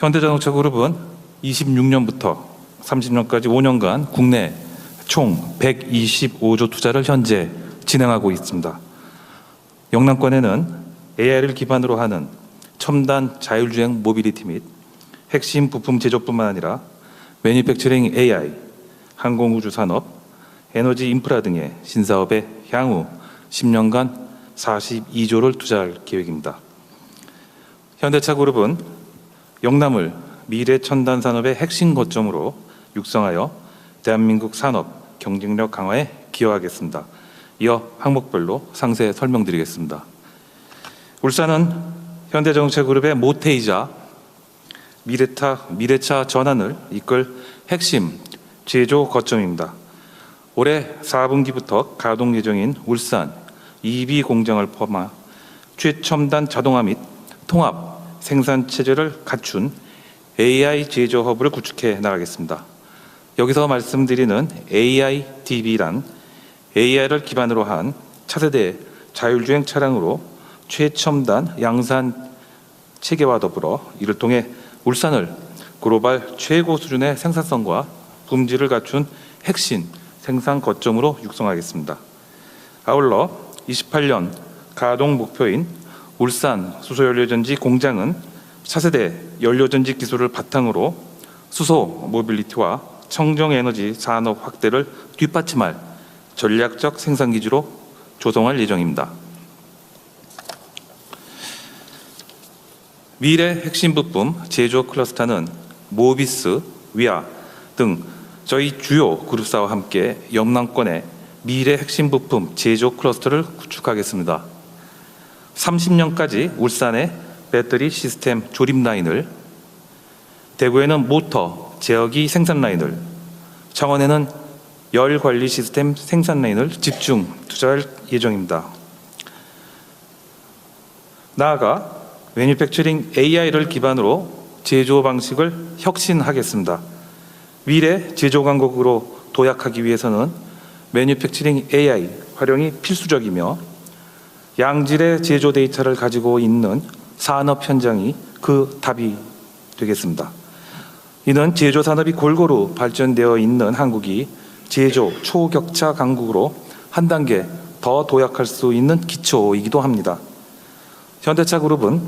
현대자동차그룹은 26년부터 30년까지 5년간 국내 총 125조 투자를 현재 진행하고 있습니다. 영남권에는 AI를 기반으로 하는 첨단 자율주행 모빌리티 및 핵심 부품 제조뿐만 아니라 매니팩처링 AI, 항공우주산업, 에너지 인프라 등의 신사업에 향후 10년간 42조를 투자할 계획입니다. 현대차그룹은 영남을 미래 첨단 산업의 핵심 거점으로 육성하여 대한민국 산업 경쟁력 강화에 기여하겠습니다. 이어 항목별로 상세 설명드리겠습니다. 울산은 현대자동차그룹의 모태이자 미래차 전환을 이끌 핵심 제조 거점입니다. 올해 4분기부터 가동 예정인 울산 EV 공장을 포함한 최첨단 자동화 및 통합 생산 체제를 갖춘 AI 제조 허브를 구축해 나가겠습니다. 여기서 말씀드리는 AIDB란 AI를 기반으로 한 차세대 자율주행 차량으로 최첨단 양산 체계와 더불어 이를 통해 울산을 글로벌 최고 수준의 생산성과 품질을 갖춘 핵심 생산 거점으로 육성하겠습니다. 아울러 28년 가동 목표인 울산 수소연료전지 공장은 차세대 연료전지 기술을 바탕으로 수소 모빌리티와 청정에너지 산업 확대를 뒷받침할 전략적 생산기지로 조성할 예정입니다. 미래 핵심 부품 제조 클러스터는 모비스, 위아 등 저희 주요 그룹사와 함께 영남권의 미래 핵심 부품 제조 클러스터를 구축하겠습니다. 30년까지 울산에 배터리 시스템 조립 라인을, 대구에는 모터 제어기 생산 라인을, 창원에는 열 관리 시스템 생산 라인을 집중 투자할 예정입니다. 나아가 매니팩처링 AI를 기반으로 제조 방식을 혁신하겠습니다. 미래 제조 강국으로 도약하기 위해서는 매니팩처링 AI 활용이 필수적이며 양질의 제조 데이터를 가지고 있는 산업 현장이 그 답이 되겠습니다. 이는 제조 산업이 골고루 발전되어 있는 한국이 제조 초격차 강국으로 한 단계 더 도약할 수 있는 기초이기도 합니다. 현대차그룹은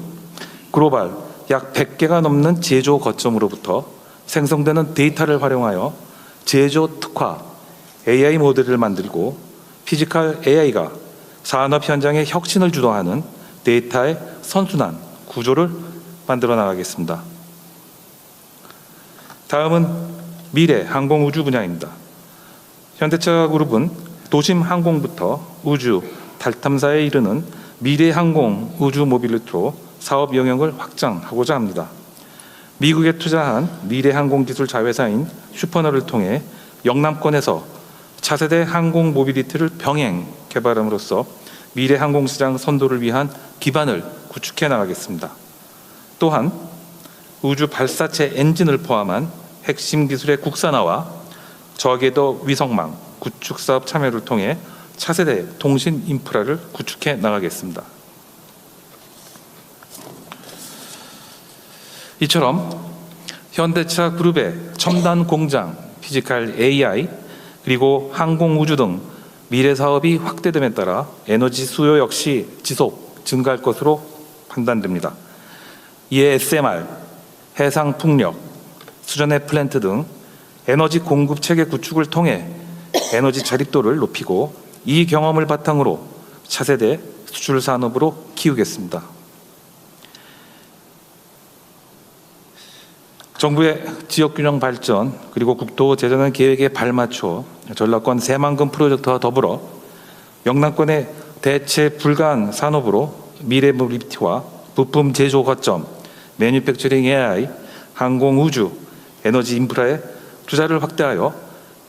글로벌 약 100개가 넘는 제조 거점으로부터 생성되는 데이터를 활용하여 제조 특화 AI 모델을 만들고 피지컬 AI가 산업 현장의 혁신을 주도하는 데이터의 선순환 구조를 만들어 나가겠습니다. 다음은 미래 항공우주 분야입니다. 현대차그룹은 도심 항공부터 우주, 달 탐사에 이르는 미래 항공 우주 모빌리티로 사업 영역을 확장하고자 합니다. 미국에 투자한 미래 항공 기술 자회사인 슈퍼너를 통해 영남권에서 차세대 항공 모빌리티를 병행 개발함으로써 미래 항공 시장 선도를 위한 기반을 구축해 나가겠습니다. 또한 우주 발사체 엔진을 포함한 핵심 기술의 국산화와 저궤도 위성망 구축 사업 참여를 통해 차세대 통신 인프라를 구축해 나가겠습니다. 이처럼 현대차 그룹의 첨단 공장, 피지컬 AI, 그리고 항공우주 등 미래 사업이 확대됨에 따라 에너지 수요 역시 지속 증가할 것으로 판단됩니다. 이에 SMR, 해상 풍력, 수전의 플랜트 등 에너지 공급 체계 구축을 통해 에너지 자립도를 높이고 이 경험을 바탕으로 차세대 수출 산업으로 키우겠습니다. 정부의 지역균형 발전 그리고 국토 재정의 계획에 발맞춰 전라권 새만금 프로젝트와 더불어 영남권의 대체 불가한 산업으로 미래 모빌리티와 부품 제조 거점, 매니팩처링 AI, 항공 우주, 에너지 인프라에 투자를 확대하여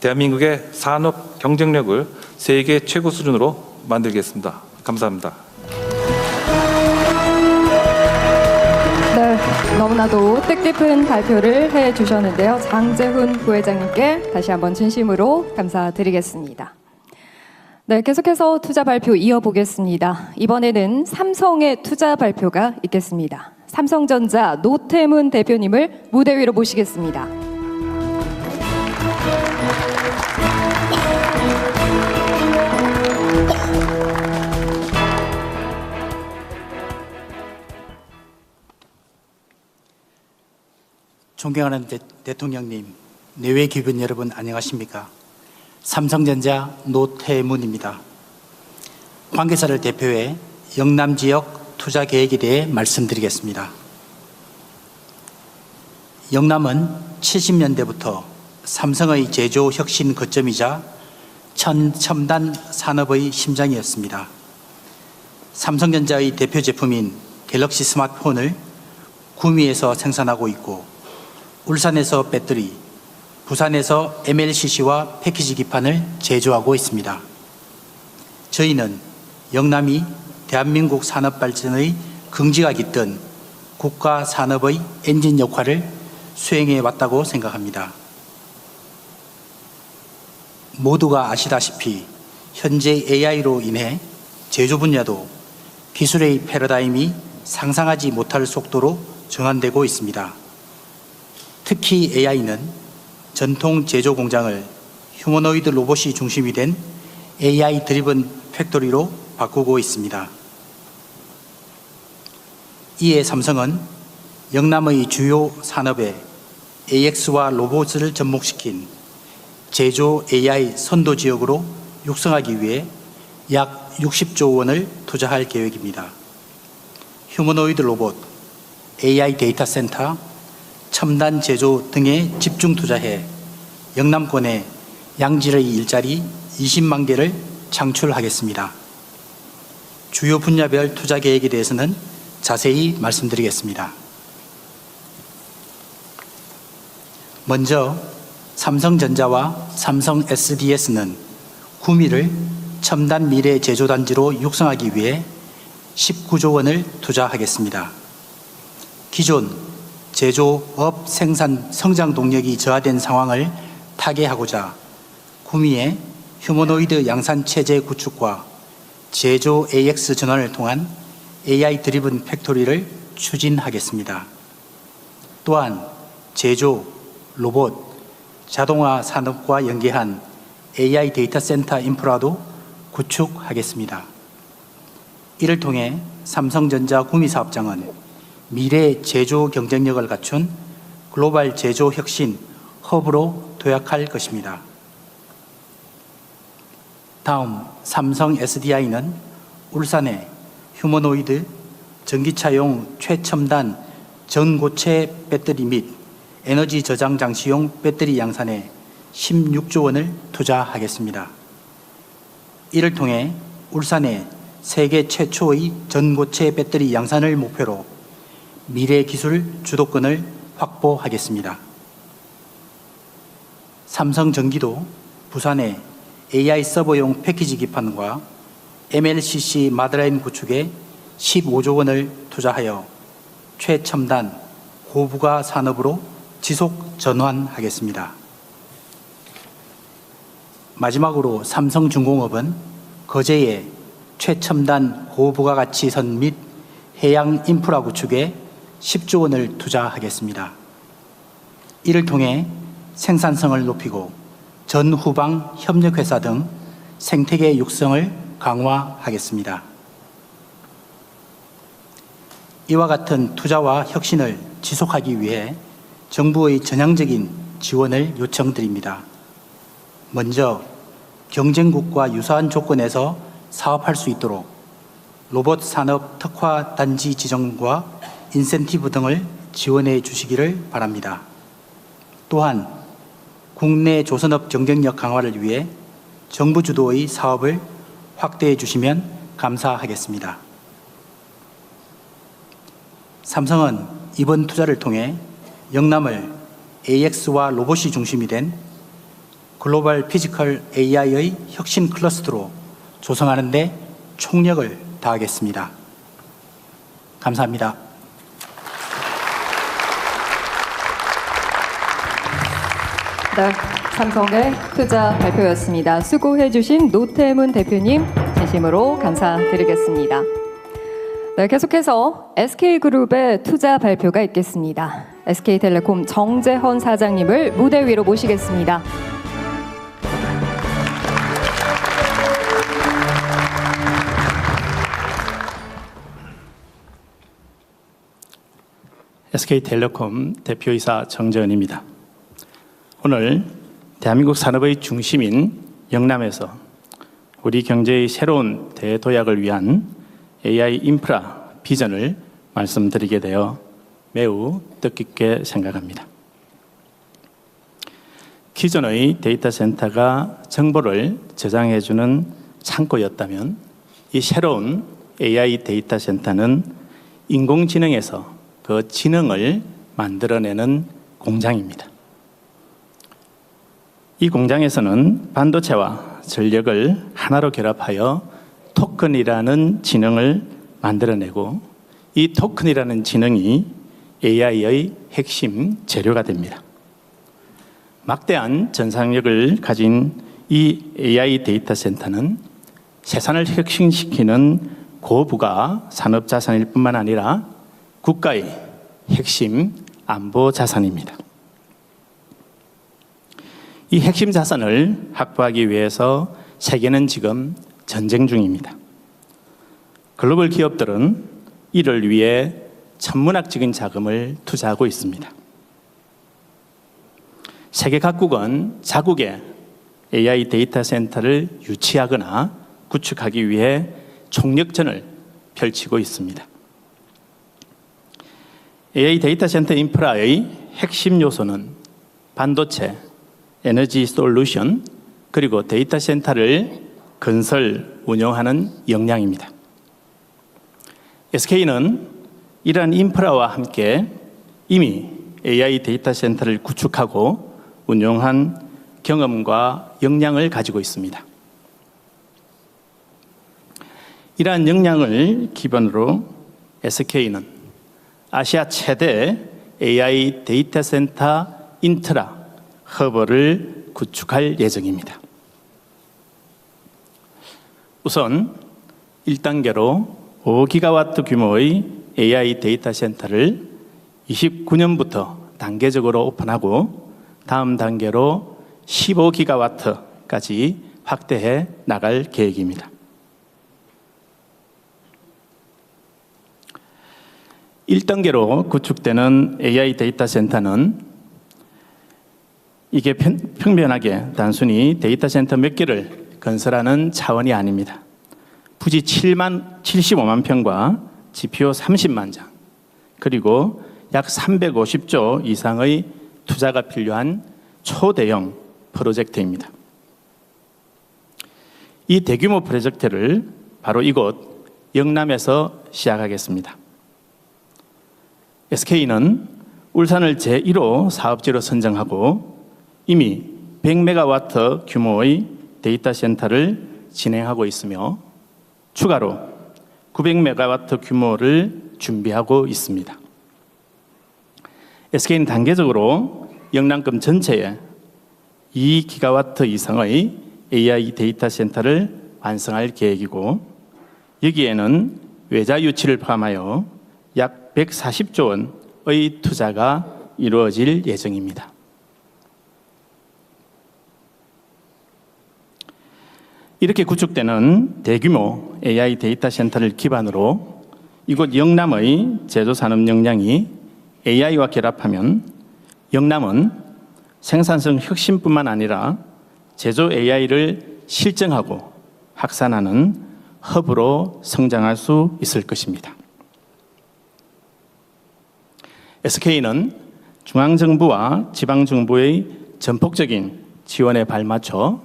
대한민국의 산업 경쟁력을 세계 최고 수준으로 만들겠습니다. 감사합니다. 네, 너무나도 뜻깊은 발표를 해주셨는데요. 장재훈 부회장님께 다시 한번 진심으로 감사드리겠습니다. 네, 계속해서 투자 발표 이어보겠습니다. 이번에는 삼성의 투자 발표가 있겠습니다. 삼성전자 노태문 대표님을 무대 위로 모시겠습니다. 존경하는 대통령님, 내외 기분 여러분 안녕하십니까? 삼성전자 노태문입니다. 관계사를 대표해 영남 지역 투자 계획에 대해 말씀드리겠습니다. 영남은 70년대부터 삼성의 제조 혁신 거점이자 첨단 산업의 심장이었습니다. 삼성전자의 대표 제품인 갤럭시 스마트폰을 구미에서 생산하고 있고 울산에서 배터리, 부산에서 MLCC와 패키지 기판을 제조하고 있습니다. 저희는 영남이 대한민국 산업 발전의 긍지가 깃든 국가 산업의 엔진 역할을 수행해 왔다고 생각합니다. 모두가 아시다시피 현재 AI로 인해 제조 분야도 기술의 패러다임이 상상하지 못할 속도로 전환되고 있습니다. 특히 AI는 전통 제조 공장을 휴머노이드 로봇이 중심이 된 AI 드리븐 팩토리로 바꾸고 있습니다. 이에 삼성은 영남의 주요 산업에 AX와 로봇을 접목시킨 제조 AI 선도 지역으로 육성하기 위해 약 60조 원을 투자할 계획입니다. 휴머노이드 로봇, AI 데이터 센터, 첨단 제조 등에 집중 투자해 영남권에 양질의 일자리 20만 개를 창출하겠습니다. 주요 분야별 투자 계획에 대해서는 자세히 말씀드리겠습니다. 먼저 삼성전자와 삼성 SDS는 구미를 첨단 미래 제조단지로 육성하기 위해 19조 원을 투자하겠습니다. 기존 제조업 생산 성장 동력이 저하된 상황을 타개하고자 구미에 휴머노이드 양산 체제 구축과 제조 AX 전환을 통한 AI 드리븐 팩토리를 추진하겠습니다. 또한 제조, 로봇, 자동화 산업과 연계한 AI 데이터 센터 인프라도 구축하겠습니다. 이를 통해 삼성전자 구미 사업장은 미래 제조 경쟁력을 갖춘 글로벌 제조 혁신 허브로 도약할 것입니다. 다음 삼성 SDI는 울산에 휴머노이드 전기차용 최첨단 전고체 배터리 및 에너지 저장 장치용 배터리 양산에 16조 원을 투자하겠습니다. 이를 통해 울산에 세계 최초의 전고체 배터리 양산을 목표로 미래 기술 주도권을 확보하겠습니다. 삼성전기도 부산에 AI 서버용 패키지 기판과 MLCC 마드라인 구축에 15조 원을 투자하여 최첨단 고부가 산업으로 지속 전환하겠습니다. 마지막으로 삼성중공업은 거제에 최첨단 고부가가치선 및 해양 인프라 구축에 10조 원을 투자하겠습니다. 이를 통해 생산성을 높이고 전후방 협력회사 등 생태계 육성을 강화하겠습니다. 이와 같은 투자와 혁신을 지속하기 위해 정부의 전향적인 지원을 요청드립니다. 먼저 경쟁국과 유사한 조건에서 사업할 수 있도록 로봇 산업 특화 단지 지정과 인센티브 등을 지원해 주시기를 바랍니다. 또한 국내 조선업 경쟁력 강화를 위해 정부 주도의 사업을 확대해 주시면 감사하겠습니다. 삼성은 이번 투자를 통해 영남을 AX와 로봇이 중심이 된 글로벌 피지컬 AI의 혁신 클러스터로 조성하는 데 총력을 다하겠습니다. 감사합니다. 네, 삼성의 투자 발표였습니다. 수고해 주신 노태문 대표님 진심으로 감사드리겠습니다. 네, 계속해서 SK그룹의 투자 발표가 있겠습니다. SK텔레콤 정재헌 사장님을 무대 위로 모시겠습니다. SK텔레콤 대표이사 정재헌입니다. 오늘 대한민국 산업의 중심인 영남에서 우리 경제의 새로운 대도약을 위한 AI 인프라 비전을 말씀드리게 되어 매우 뜻깊게 생각합니다. 기존의 데이터 센터가 정보를 저장해주는 창고였다면 이 새로운 AI 데이터 센터는 인공지능에서 그 지능을 만들어내는 공장입니다. 이 공장에서는 반도체와 전력을 하나로 결합하여 토큰이라는 지능을 만들어내고 이 토큰이라는 지능이 AI의 핵심 재료가 됩니다. 막대한 전상력을 가진 이 AI 데이터 센터는 세상을 혁신시키는 고부가 산업 자산일 뿐만 아니라 국가의 핵심 안보 자산입니다. 이 핵심 자산을 확보하기 위해서 세계는 지금 전쟁 중입니다. 글로벌 기업들은 이를 위해 천문학적인 자금을 투자하고 있습니다. 세계 각국은 자국의 AI 데이터 센터를 유치하거나 구축하기 위해 총력전을 펼치고 있습니다. AI 데이터 센터 인프라의 핵심 요소는 반도체, 에너지 솔루션, 그리고 데이터 센터를 건설, 운영하는 역량입니다. SK는 이러한 인프라와 함께 이미 AI 데이터 센터를 구축하고 운영한 경험과 역량을 가지고 있습니다. 이러한 역량을 기반으로 SK는 아시아 최대 AI 데이터 센터 인트라 허브를 구축할 예정입니다. 우선 1단계로 5기가와트 규모의 AI 데이터 센터를 29년부터 단계적으로 오픈하고 다음 단계로 15기가와트까지 확대해 나갈 계획입니다. 1단계로 구축되는 AI 데이터 센터는 이게 평면하게 단순히 데이터 센터 몇 개를 건설하는 차원이 아닙니다. 부지 75만 평과 GPU 30만 장, 그리고 약 350조 이상의 투자가 필요한 초대형 프로젝트입니다. 이 대규모 프로젝트를 바로 이곳 영남에서 시작하겠습니다. SK는 울산을 제1호 사업지로 선정하고 이미 100메가와트 규모의 데이터 센터를 진행하고 있으며 추가로 900메가와트 규모를 준비하고 있습니다. SK는 단계적으로 영남권 전체에 2기가와트 이상의 AI 데이터 센터를 완성할 계획이고 여기에는 외자 유치를 포함하여 약 140조 원의 투자가 이루어질 예정입니다. 이렇게 구축되는 대규모 AI 데이터 센터를 기반으로 이곳 영남의 제조산업 역량이 AI와 결합하면 영남은 생산성 혁신뿐만 아니라 제조 AI를 실증하고 확산하는 허브로 성장할 수 있을 것입니다. SK는 중앙정부와 지방정부의 전폭적인 지원에 발맞춰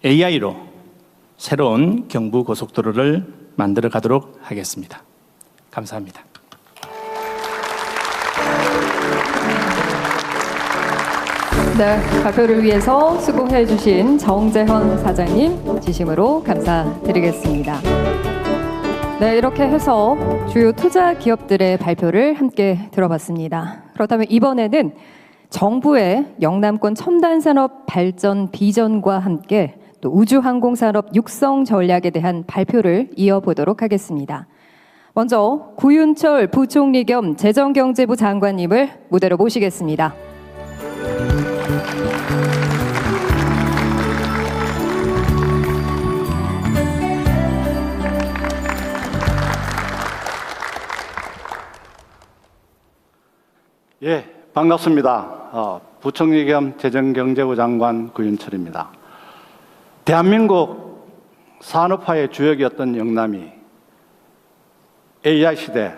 AI로 새로운 경부고속도로를 만들어 가도록 하겠습니다. 감사합니다. 네, 발표를 위해서 수고해 주신 정재헌 사장님 진심으로 감사드리겠습니다. 네, 이렇게 해서 주요 투자 기업들의 발표를 함께 들어봤습니다. 그렇다면 이번에는 정부의 영남권 첨단 산업 발전 비전과 함께 또 우주항공산업 육성 전략에 대한 발표를 이어보도록 하겠습니다. 먼저 구윤철 부총리 겸 재정경제부 장관님을 무대로 모시겠습니다. 예, 반갑습니다. 부총리 겸 재정경제부 장관 구윤철입니다. 대한민국 산업화의 주역이었던 영남이 AI 시대,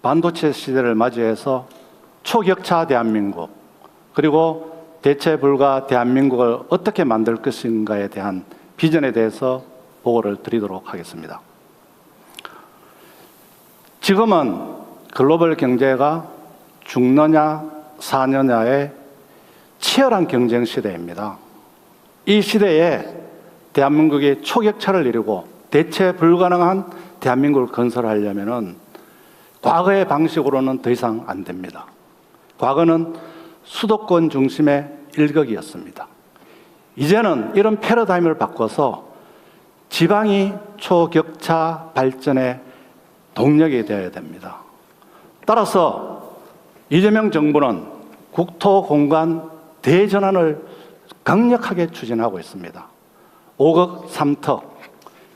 반도체 시대를 맞이해서 초격차 대한민국, 그리고 대체 불가 대한민국을 어떻게 만들 것인가에 대한 비전에 대해서 보고를 드리도록 하겠습니다. 지금은 글로벌 경제가 죽느냐 사느냐의 치열한 경쟁 시대입니다. 이 시대에 대한민국이 초격차를 이루고 대체 불가능한 대한민국을 건설하려면 과거의 방식으로는 더 이상 안 됩니다. 과거는 수도권 중심의 일격이었습니다. 이제는 이런 패러다임을 바꿔서 지방이 초격차 발전의 동력이 되어야 됩니다. 따라서 이재명 정부는 국토 공간 대전환을 강력하게 추진하고 있습니다. 5억 3터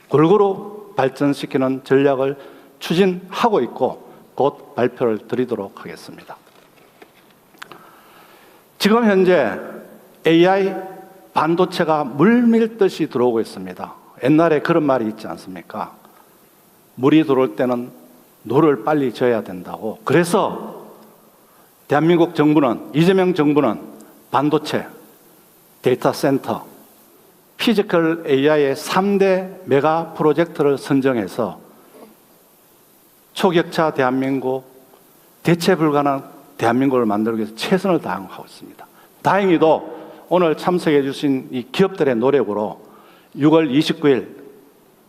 골고루 발전시키는 전략을 추진하고 있고 곧 발표를 드리도록 하겠습니다. 지금 현재 AI 반도체가 물밀듯이 들어오고 있습니다. 옛날에 그런 말이 있지 않습니까? 물이 들어올 때는 노를 빨리 져야 된다고. 그래서 대한민국 정부는, 이재명 정부는 반도체, 데이터 센터, 피지컬 AI의 3대 메가 프로젝트를 선정해서 초격차 대한민국, 대체 불가능한 대한민국을 만들기 위해서 최선을 다하고 있습니다. 다행히도 오늘 참석해 주신 이 기업들의 노력으로 6월 29일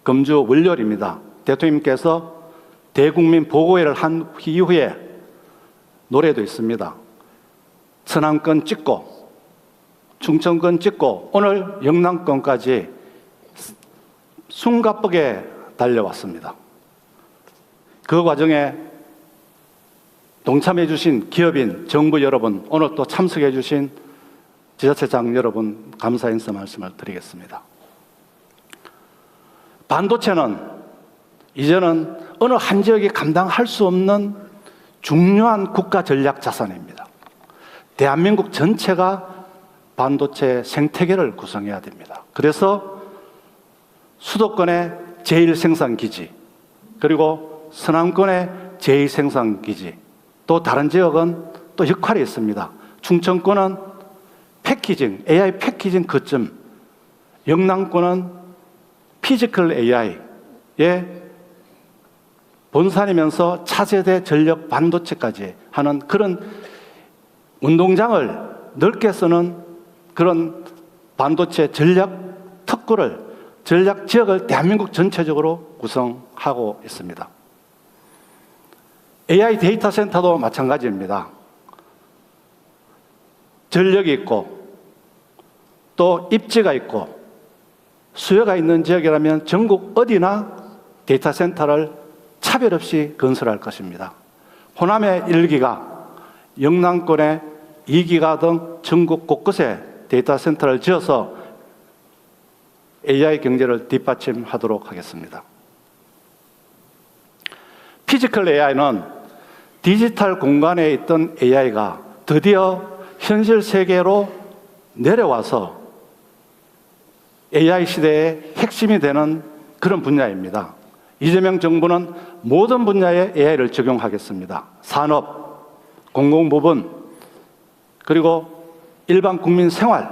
금주 월요일입니다. 대통령님께서 대국민 보고회를 한 이후에 노래도 있습니다. 천안권 찍고 충청권 찍고 오늘 영남권까지 숨가쁘게 달려왔습니다. 그 과정에 동참해 주신 기업인, 정부 여러분, 오늘 또 참석해 주신 지자체장 여러분 감사 인사 말씀을 드리겠습니다. 반도체는 이제는 어느 한 지역이 감당할 수 없는 중요한 국가 전략 자산입니다. 대한민국 전체가 반도체 생태계를 구성해야 됩니다. 그래서 수도권의 제1생산기지, 그리고 서남권의 제2생산기지, 또 다른 지역은 또 역할이 있습니다. 충청권은 패키징, AI 패키징 거점, 영남권은 피지컬 AI의 본산이면서 차세대 전력 반도체까지 하는 그런 운동장을 넓게 쓰는 그런 반도체 전략 특구를, 전략 지역을 대한민국 전체적으로 구성하고 있습니다. AI 데이터 센터도 마찬가지입니다. 전력이 있고 또 입지가 있고 수요가 있는 지역이라면 전국 어디나 데이터 센터를 차별 없이 건설할 것입니다. 호남의 1기가, 영남권의 2기가 등 전국 곳곳에 데이터 센터를 지어서 AI 경제를 뒷받침하도록 하겠습니다. 피지컬 AI는 디지털 공간에 있던 AI가 드디어 현실 세계로 내려와서 AI 시대의 핵심이 되는 그런 분야입니다. 이재명 정부는 모든 분야에 AI를 적용하겠습니다. 산업, 공공부문, 그리고 일반 국민 생활,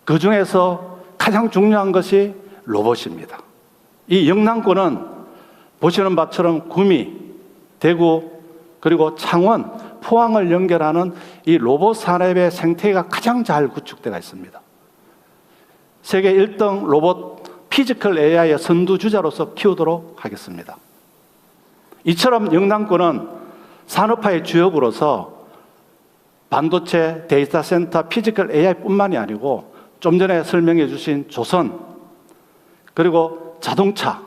그 중에서 가장 중요한 것이 로봇입니다. 이 영남권은 보시는 바처럼 구미, 대구, 그리고 창원, 포항을 연결하는 이 로봇 산업의 생태계가 가장 잘 구축되어 있습니다. 세계 1등 로봇 피지컬 AI의 선두주자로서 키우도록 하겠습니다. 이처럼 영남권은 산업화의 주역으로서 반도체, 데이터 센터, 피지컬 AI뿐만이 아니고 좀 전에 설명해 주신 조선, 그리고 자동차,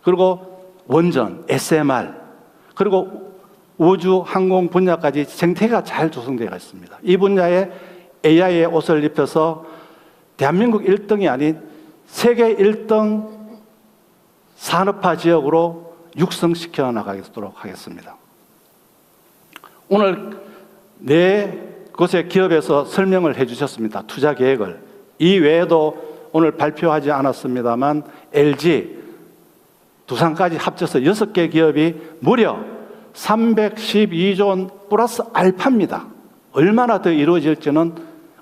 그리고 원전, SMR, 그리고 우주 항공 분야까지 생태계가 잘 조성되어 있습니다. 이 분야에 AI의 옷을 입혀서 대한민국 1등이 아닌 세계 1등 산업화 지역으로 육성시켜 나가도록 하겠습니다. 오늘 네 곳의 기업에서 설명을 해 주셨습니다. 투자 계획을. 이 외에도 오늘 발표하지 않았습니다만 LG, 두산까지 합쳐서 6개 기업이 무려 312조 원 플러스 알파입니다. 얼마나 더 이루어질지는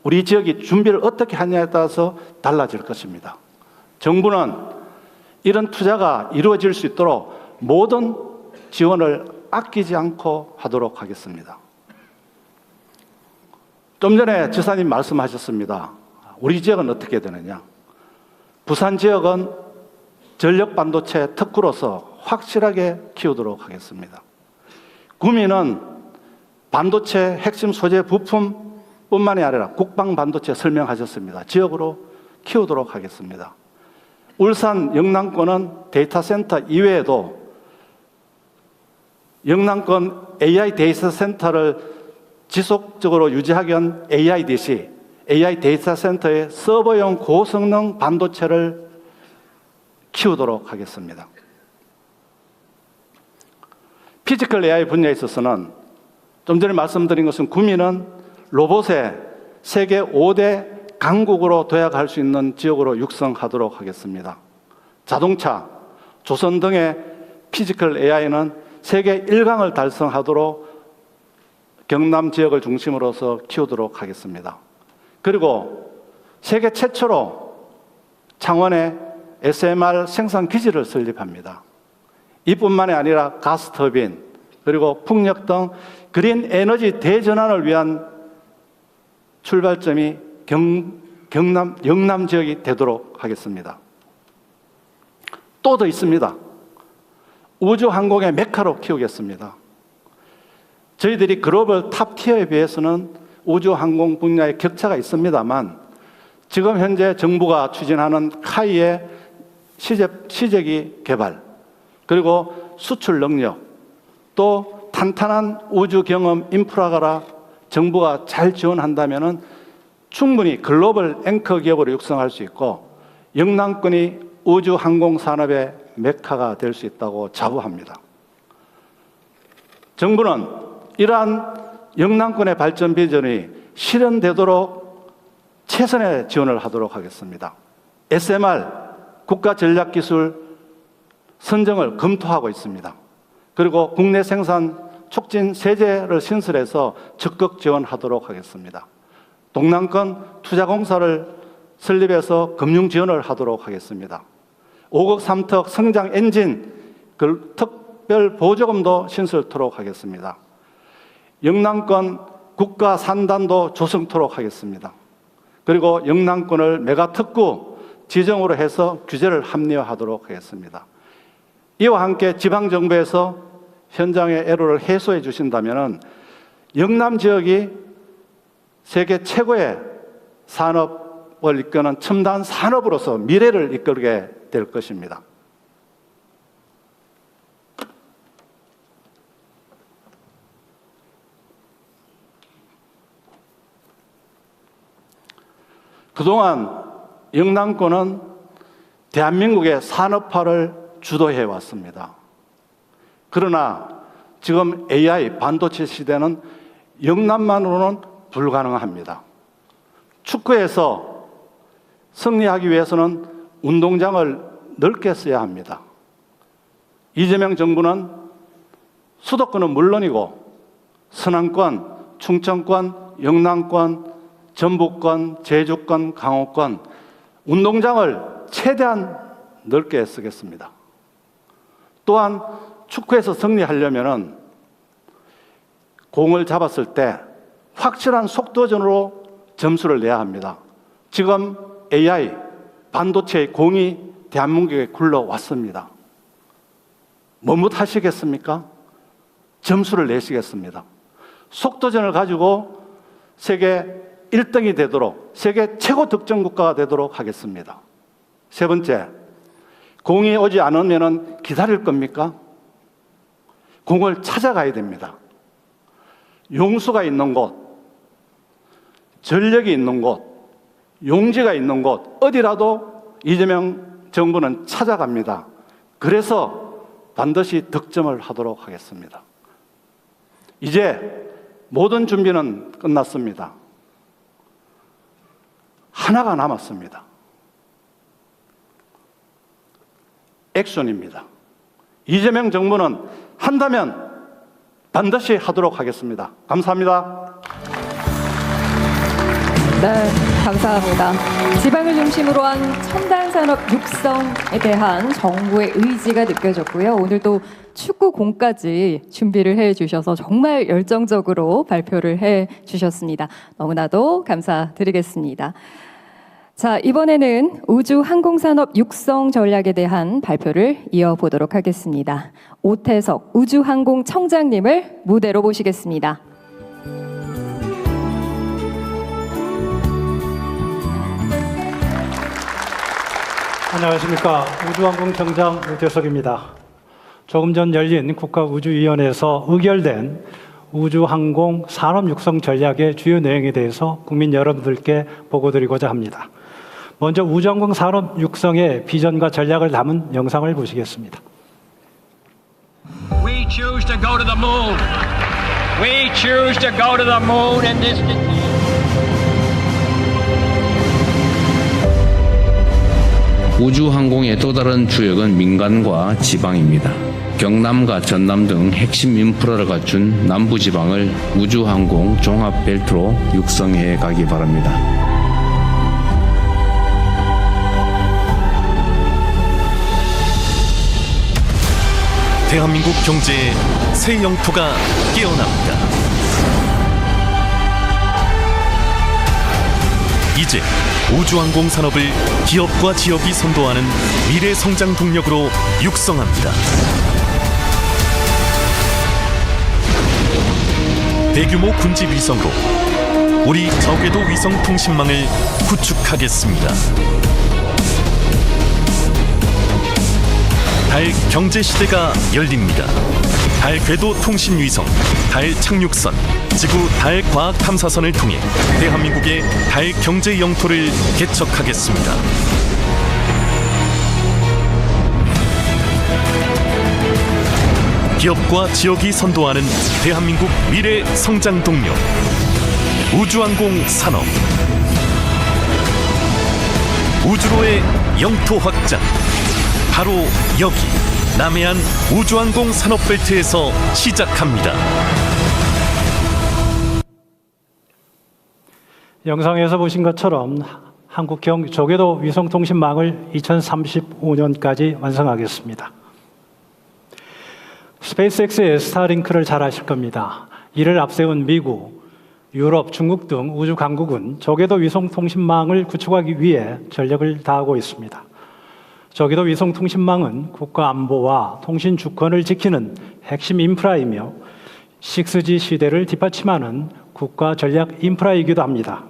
우리 지역이 준비를 어떻게 하냐에 따라서 달라질 것입니다. 정부는 이런 투자가 이루어질 수 있도록 모든 지원을 아끼지 않고 하도록 하겠습니다. 좀 전에 지사님 말씀하셨습니다. 우리 지역은 어떻게 되느냐? 부산 지역은 전력 반도체 특구로서 확실하게 키우도록 하겠습니다. 구미는 반도체 핵심 소재 부품뿐만이 아니라 국방 반도체 설명하셨습니다. 지역으로 키우도록 하겠습니다. 울산 영남권은 데이터 센터 이외에도 영남권 AI 데이터 센터를 지속적으로 유지하기 위한 AIDC, AI 데이터 센터의 서버용 고성능 반도체를 키우도록 하겠습니다. 피지컬 AI 분야에 있어서는 좀 전에 말씀드린 것은 구미는 로봇의 세계 5대 강국으로 도약할 수 있는 지역으로 육성하도록 하겠습니다. 자동차, 조선 등의 피지컬 AI는 세계 1강을 달성하도록 경남 지역을 중심으로서 키우도록 하겠습니다. 그리고 세계 최초로 창원에 SMR 생산 기지를 설립합니다. 이뿐만이 아니라 가스터빈, 그리고 풍력 등 그린 에너지 대전환을 위한 출발점이 영남 지역이 되도록 하겠습니다. 또 더 있습니다. 우주 항공의 메카로 키우겠습니다. 저희들이 글로벌 탑티어에 비해서는 우주 항공 분야의 격차가 있습니다만 지금 현재 정부가 추진하는 카이의 시제기 개발, 그리고 수출 능력, 또 탄탄한 우주 경험 인프라가 정부가 잘 지원한다면 충분히 글로벌 앵커 기업으로 육성할 수 있고 영남권이 우주 항공 산업의 메카가 될 수 있다고 자부합니다. 정부는 이러한 영남권의 발전 비전이 실현되도록 최선의 지원을 하도록 하겠습니다. SMR 국가전략기술 선정을 검토하고 있습니다. 그리고 국내 생산 촉진 세제를 신설해서 적극 지원하도록 하겠습니다. 동남권 투자공사를 설립해서 금융 지원을 하도록 하겠습니다. 5급 3특 성장 엔진 특별 보조금도 신설토록 하겠습니다. 영남권 국가 산단도 조성토록 하겠습니다. 그리고 영남권을 메가특구 지정으로 해서 규제를 합리화하도록 하겠습니다. 이와 함께 지방정부에서 현장의 애로를 해소해 주신다면 영남 지역이 세계 최고의 산업을 이끄는 첨단 산업으로서 미래를 이끌게 될 것입니다. 그동안 영남권은 대한민국의 산업화를 주도해 왔습니다. 그러나 지금 AI 반도체 시대는 영남만으로는 불가능합니다. 축구에서 승리하기 위해서는 운동장을 넓게 써야 합니다. 이재명 정부는 수도권은 물론이고 서남권, 충청권, 영남권, 전북권, 제주권, 강원권 운동장을 최대한 넓게 쓰겠습니다. 또한 축구에서 승리하려면 공을 잡았을 때 확실한 속도전으로 점수를 내야 합니다. 지금 AI, 반도체의 공이 대한민국에 굴러왔습니다. 머뭇하시겠습니까? 점수를 내시겠습니다. 속도전을 가지고 세계 1등이 되도록, 세계 최고 득점 국가가 되도록 하겠습니다. 세 번째, 공이 오지 않으면 기다릴 겁니까? 공을 찾아가야 됩니다. 용수가 있는 곳, 전력이 있는 곳, 용지가 있는 곳, 어디라도 이재명 정부는 찾아갑니다. 그래서 반드시 득점을 하도록 하겠습니다. 이제 모든 준비는 끝났습니다. 하나가 남았습니다. 액션입니다. 이재명 정부는 한다면 반드시 하도록 하겠습니다. 감사합니다. 네, 감사합니다. 지방을 중심으로 한 첨단 산업 육성에 대한 정부의 의지가 느껴졌고요. 오늘도 축구공까지 준비를 해 주셔서 정말 열정적으로 발표를 해 주셨습니다. 너무나도 감사드리겠습니다. 자, 이번에는 우주 항공산업 육성 전략에 대한 발표를 이어보도록 하겠습니다. 오태석 우주항공청장님을 무대로 모시겠습니다. 안녕하십니까. 우주항공청장 오태석입니다. 조금 전 열린 국가우주위원회에서 의결된 우주항공 산업 육성 전략의 주요 내용에 대해서 국민 여러분들께 보고드리고자 합니다. 먼저 우주항공 산업 육성의 비전과 전략을 담은 영상을 보시겠습니다. We choose to go to the moon. We choose to go to the moon and this. 우주항공의 또 다른 주역은 민간과 지방입니다. 경남과 전남 등 핵심 인프라를 갖춘 남부지방을 우주항공 종합벨트로 육성해 가기 바랍니다. 대한민국 경제의 새 영토가 깨어납니다. 이제 우주항공 산업을 기업과 지역이 선도하는 미래 성장 동력으로 육성합니다. 대규모 군지 위성으로 우리 저궤도 위성 통신망을 구축하겠습니다. 달 경제 시대가 열립니다. 달 궤도 통신 위성, 달 착륙선, 지구 달 과학 탐사선을 통해 대한민국의 달 경제 영토를 개척하겠습니다. 기업과 지역이 선도하는 대한민국 미래 성장 동력, 우주항공 산업. 우주로의 영토 확장, 바로 여기 남해안 우주항공 산업벨트에서 시작합니다. 영상에서 보신 것처럼 한국형 저궤도 위성통신망을 2035년까지 완성하겠습니다. 스페이스X의 스타링크를 잘 아실 겁니다. 이를 앞세운 미국, 유럽, 중국 등 우주 강국은 저궤도 위성통신망을 구축하기 위해 전력을 다하고 있습니다. 저궤도 위성통신망은 국가 안보와 통신 주권을 지키는 핵심 인프라이며 6G 시대를 뒷받침하는 국가 전략 인프라이기도 합니다.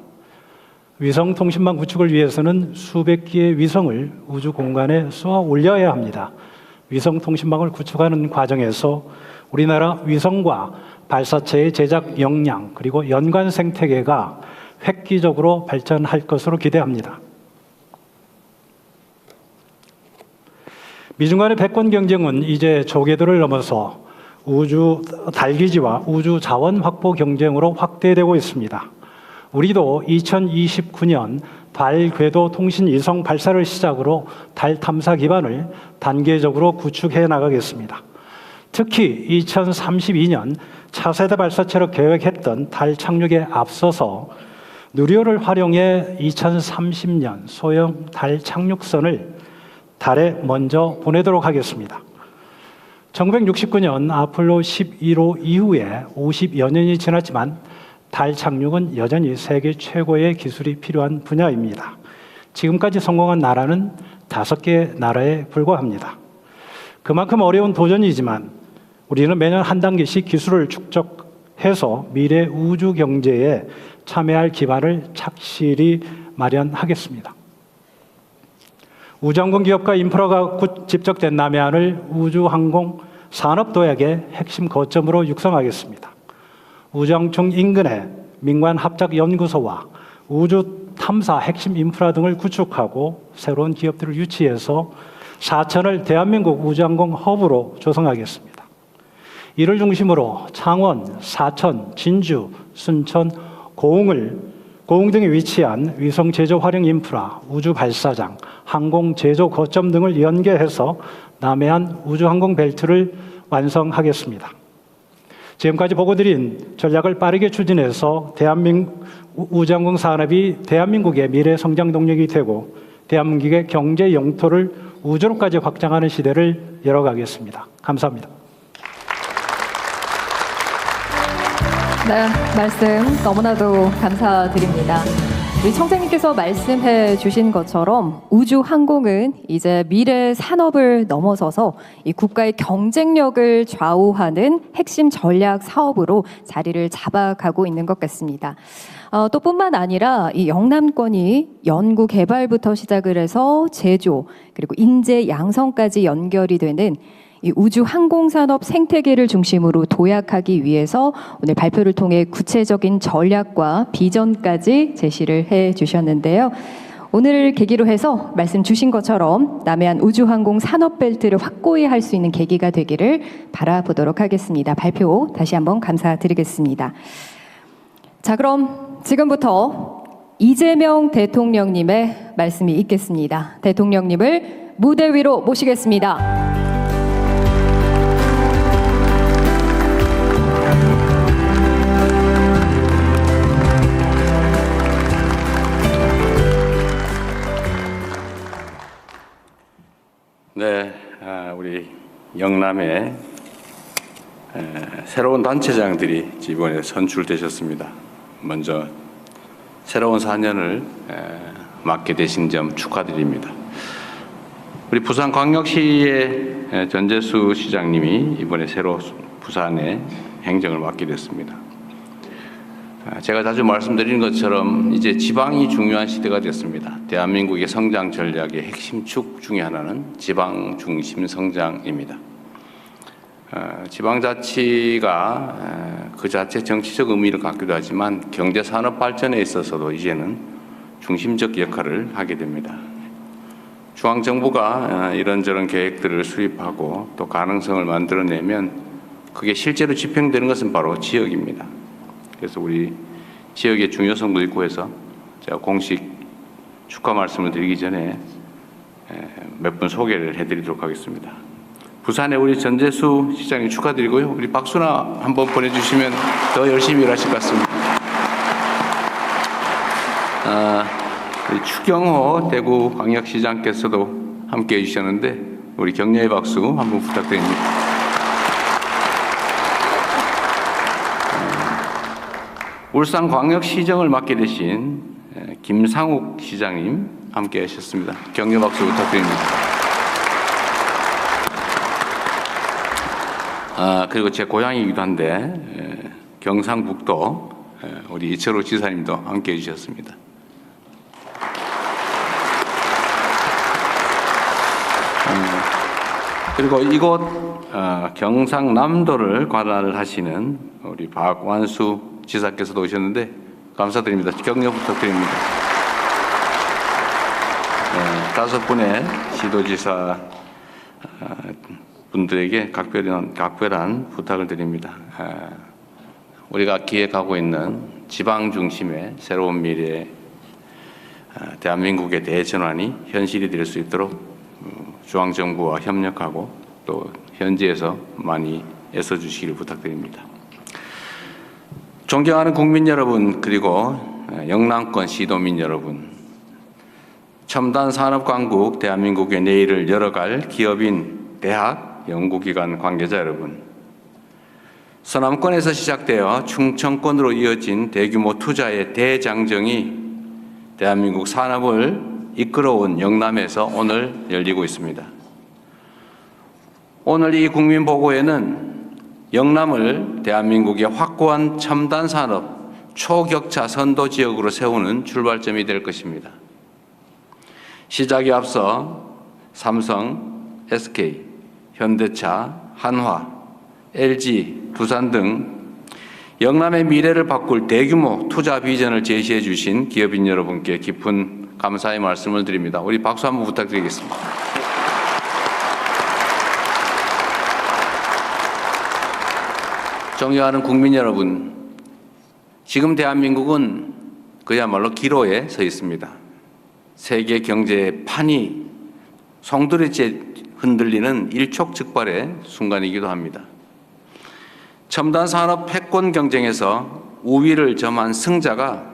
위성통신망 구축을 위해서는 수백 기의 위성을 우주 공간에 쏘아 올려야 합니다. 위성통신망을 구축하는 과정에서 우리나라 위성과 발사체의 제작 역량 그리고 연관 생태계가 획기적으로 발전할 것으로 기대합니다. 미중 간의 패권 경쟁은 이제 저궤도를 넘어서 우주 달기지와 우주 자원 확보 경쟁으로 확대되고 있습니다. 우리도 2029년 달 궤도 통신 위성 발사를 시작으로 달 탐사 기반을 단계적으로 구축해 나가겠습니다. 특히 2032년 차세대 발사체로 계획했던 달 착륙에 앞서서 누리호를 활용해 2030년 소형 달 착륙선을 달에 먼저 보내도록 하겠습니다. 1969년 아폴로 11호 이후에 50여 년이 지났지만 달 착륙은 여전히 세계 최고의 기술이 필요한 분야입니다. 지금까지 성공한 나라는 5개 나라에 불과합니다. 그만큼 어려운 도전이지만 우리는 매년 한 단계씩 기술을 축적해서 미래 우주 경제에 참여할 기반을 착실히 마련하겠습니다. 우주항공 기업과 인프라가 집적된 남해안을 우주항공 산업도약의 핵심 거점으로 육성하겠습니다. 우주항청 인근에 민관합작연구소와 우주 탐사 핵심 인프라 등을 구축하고 새로운 기업들을 유치해서 사천을 대한민국 우주항공 허브로 조성하겠습니다. 이를 중심으로 창원, 사천, 진주, 순천, 고흥 등에 위치한 위성 제조 활용 인프라, 우주 발사장, 항공 제조 거점 등을 연계해서 남해안 우주항공 벨트를 완성하겠습니다. 지금까지 보고드린 전략을 빠르게 추진해서 대한민국 우주항공 산업이 대한민국의 미래 성장 동력이 되고 대한민국의 경제 영토를 우주로까지 확장하는 시대를 열어가겠습니다. 감사합니다. 네, 말씀 너무나도 감사드립니다. 우리 청장님께서 말씀해 주신 것처럼 우주항공은 이제 미래 산업을 넘어서서 이 국가의 경쟁력을 좌우하는 핵심 전략 사업으로 자리를 잡아가고 있는 것 같습니다. 또 뿐만 아니라 이 영남권이 연구 개발부터 시작을 해서 제조 그리고 인재 양성까지 연결이 되는 이 우주 항공산업 생태계를 중심으로 도약하기 위해서 오늘 발표를 통해 구체적인 전략과 비전까지 제시를 해 주셨는데요. 오늘을 계기로 해서 말씀 주신 것처럼 남해안 우주항공 산업벨트를 확고히 할 수 있는 계기가 되기를 바라보도록 하겠습니다. 발표 다시 한번 감사드리겠습니다. 자, 그럼 지금부터 이재명 대통령님의 말씀이 있겠습니다. 대통령님을 무대 위로 모시겠습니다. 네, 우리 영남에 새로운 단체장들이 이번에 선출되셨습니다. 먼저 새로운 4년을 맡게 되신 점 축하드립니다. 우리 부산광역시의 전재수 시장님이 이번에 새로 부산의 행정을 맡게 됐습니다. 제가 자주 말씀드리는 것처럼 이제 지방이 중요한 시대가 됐습니다. 대한민국의 성장 전략의 핵심 축 중에 하나는 지방 중심 성장입니다. 지방자치가 그 자체 정치적 의미를 갖기도 하지만 경제산업 발전에 있어서도 이제는 중심적 역할을 하게 됩니다. 중앙정부가 이런저런 계획들을 수립하고 또 가능성을 만들어내면 그게 실제로 집행되는 것은 바로 지역입니다. 그래서 우리 지역의 중요성도 있고 해서 제가 공식 축하 말씀을 드리기 전에 몇 분 소개를 해드리도록 하겠습니다. 부산에 우리 전재수 시장님 축하드리고요. 우리 박수나 한번 보내주시면 더 열심히 일하실 것 같습니다. 우리 추경호 대구광역시장께서도 함께 해주셨는데 우리 격려의 박수 한번 부탁드립니다. 울산광역시정을 맡게 되신 김상욱 시장님 함께 하셨습니다. 격려 박수 부탁드립니다. 그리고 제 고향이기도 한데 경상북도 우리 이철호 지사님도 함께 해주셨습니다. 그리고 이곳 경상남도를 관할을 하시는 우리 박완수 지사께서도 오셨는데 감사드립니다. 격려 부탁드립니다. 5분의 시도지사 분들에게 각별한 부탁을 드립니다. 우리가 기획하고 있는 지방 중심의 새로운 미래, 대한민국의 대전환이 현실이 될 수 있도록 중앙정부와 협력하고 또 현지에서 많이 애써주시기를 부탁드립니다. 존경하는 국민 여러분, 그리고 영남권 시도민 여러분, 첨단 산업 강국 대한민국의 내일을 열어갈 기업인, 대학, 연구기관 관계자 여러분, 서남권에서 시작되어 충청권으로 이어진 대규모 투자의 대장정이 대한민국 산업을 이끌어온 영남에서 오늘 열리고 있습니다. 오늘 이 국민보고에는 영남을 대한민국의 확고한 첨단 산업 초격차 선도 지역으로 세우는 출발점이 될 것입니다. 시작에 앞서 삼성, SK, 현대차, 한화, LG, 두산 등 영남의 미래를 바꿀 대규모 투자 비전을 제시해 주신 기업인 여러분께 깊은 감사의 말씀을 드립니다. 우리 박수 한번 부탁드리겠습니다. 존경하는 국민 여러분, 지금 대한민국은 그야말로 기로에 서 있습니다. 세계 경제의 판이 송두리째 흔들리는 일촉즉발의 순간이기도 합니다. 첨단 산업 패권 경쟁에서 우위를 점한 승자가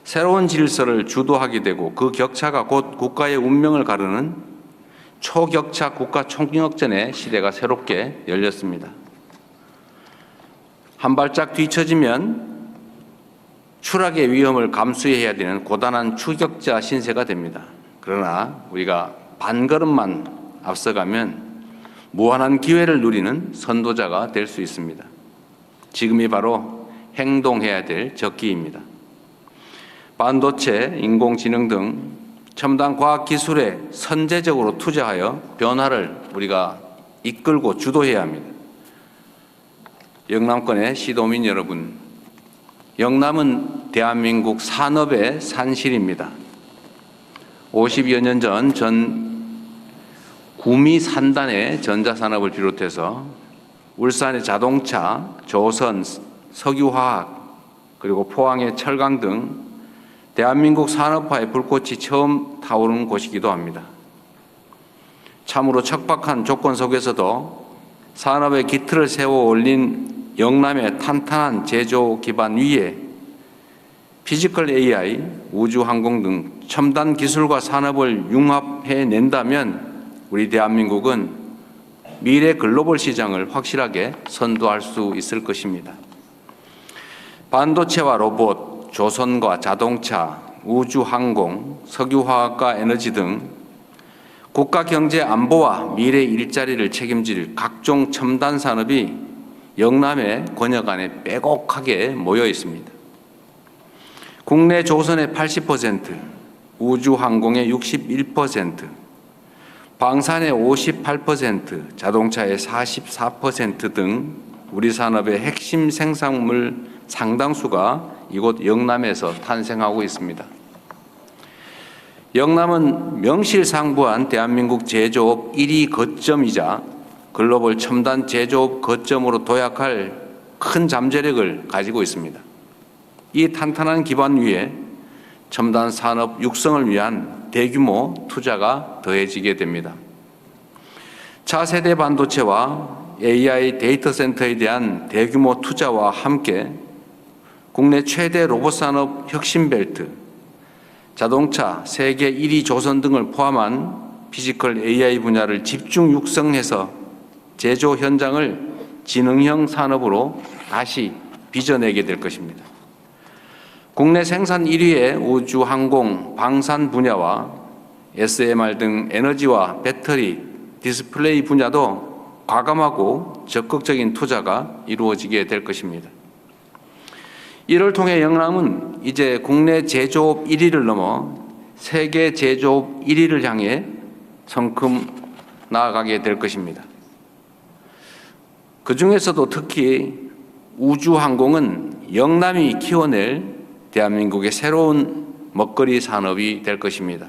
새로운 질서를 주도하게 되고 그 격차가 곧 국가의 운명을 가르는 초격차 국가 총력전의 시대가 새롭게 열렸습니다. 한 발짝 뒤처지면 추락의 위험을 감수해야 되는 고단한 추격자 신세가 됩니다. 그러나 우리가 반걸음만 앞서가면 무한한 기회를 누리는 선도자가 될 수 있습니다. 지금이 바로 행동해야 될 적기입니다. 반도체, 인공지능 등 첨단 과학기술에 선제적으로 투자하여 변화를 우리가 이끌고 주도해야 합니다. 영남권의 시도민 여러분, 영남은 대한민국 산업의 산실입니다. 50여 년 전 구미 산단의 전자산업을 비롯해서 울산의 자동차, 조선, 석유화학, 그리고 포항의 철강 등 대한민국 산업화의 불꽃이 처음 타오른 곳이기도 합니다. 참으로 척박한 조건 속에서도 산업의 기틀을 세워 올린 영남의 탄탄한 제조 기반 위에 피지컬 AI, 우주항공 등 첨단 기술과 산업을 융합해낸다면 우리 대한민국은 미래 글로벌 시장을 확실하게 선도할 수 있을 것입니다. 반도체와 로봇, 조선과 자동차, 우주항공, 석유화학과 에너지 등 국가 경제 안보와 미래 일자리를 책임질 각종 첨단 산업이 영남의 권역 안에 빼곡하게 모여 있습니다. 국내 조선의 80%, 우주항공의 61%, 방산의 58%, 자동차의 44% 등 우리 산업의 핵심 생산물 상당수가 이곳 영남에서 탄생하고 있습니다. 영남은 명실상부한 대한민국 제조업 1위 거점이자 글로벌 첨단 제조업 거점으로 도약할 큰 잠재력을 가지고 있습니다. 이 탄탄한 기반 위에 첨단 산업 육성을 위한 대규모 투자가 더해지게 됩니다. 차세대 반도체와 AI 데이터 센터에 대한 대규모 투자와 함께 국내 최대 로봇 산업 혁신 벨트, 자동차 세계 1위 조선 등을 포함한 피지컬 AI 분야를 집중 육성해서 제조 현장을 지능형 산업으로 다시 빚어내게 될 것입니다. 국내 생산 1위의 우주, 항공, 방산 분야와 SMR 등 에너지와 배터리, 디스플레이 분야도 과감하고 적극적인 투자가 이루어지게 될 것입니다. 이를 통해 영남은 이제 국내 제조업 1위를 넘어 세계 제조업 1위를 향해 성큼 나아가게 될 것입니다. 그 중에서도 특히 우주항공은 영남이 키워낼 대한민국의 새로운 먹거리 산업이 될 것입니다.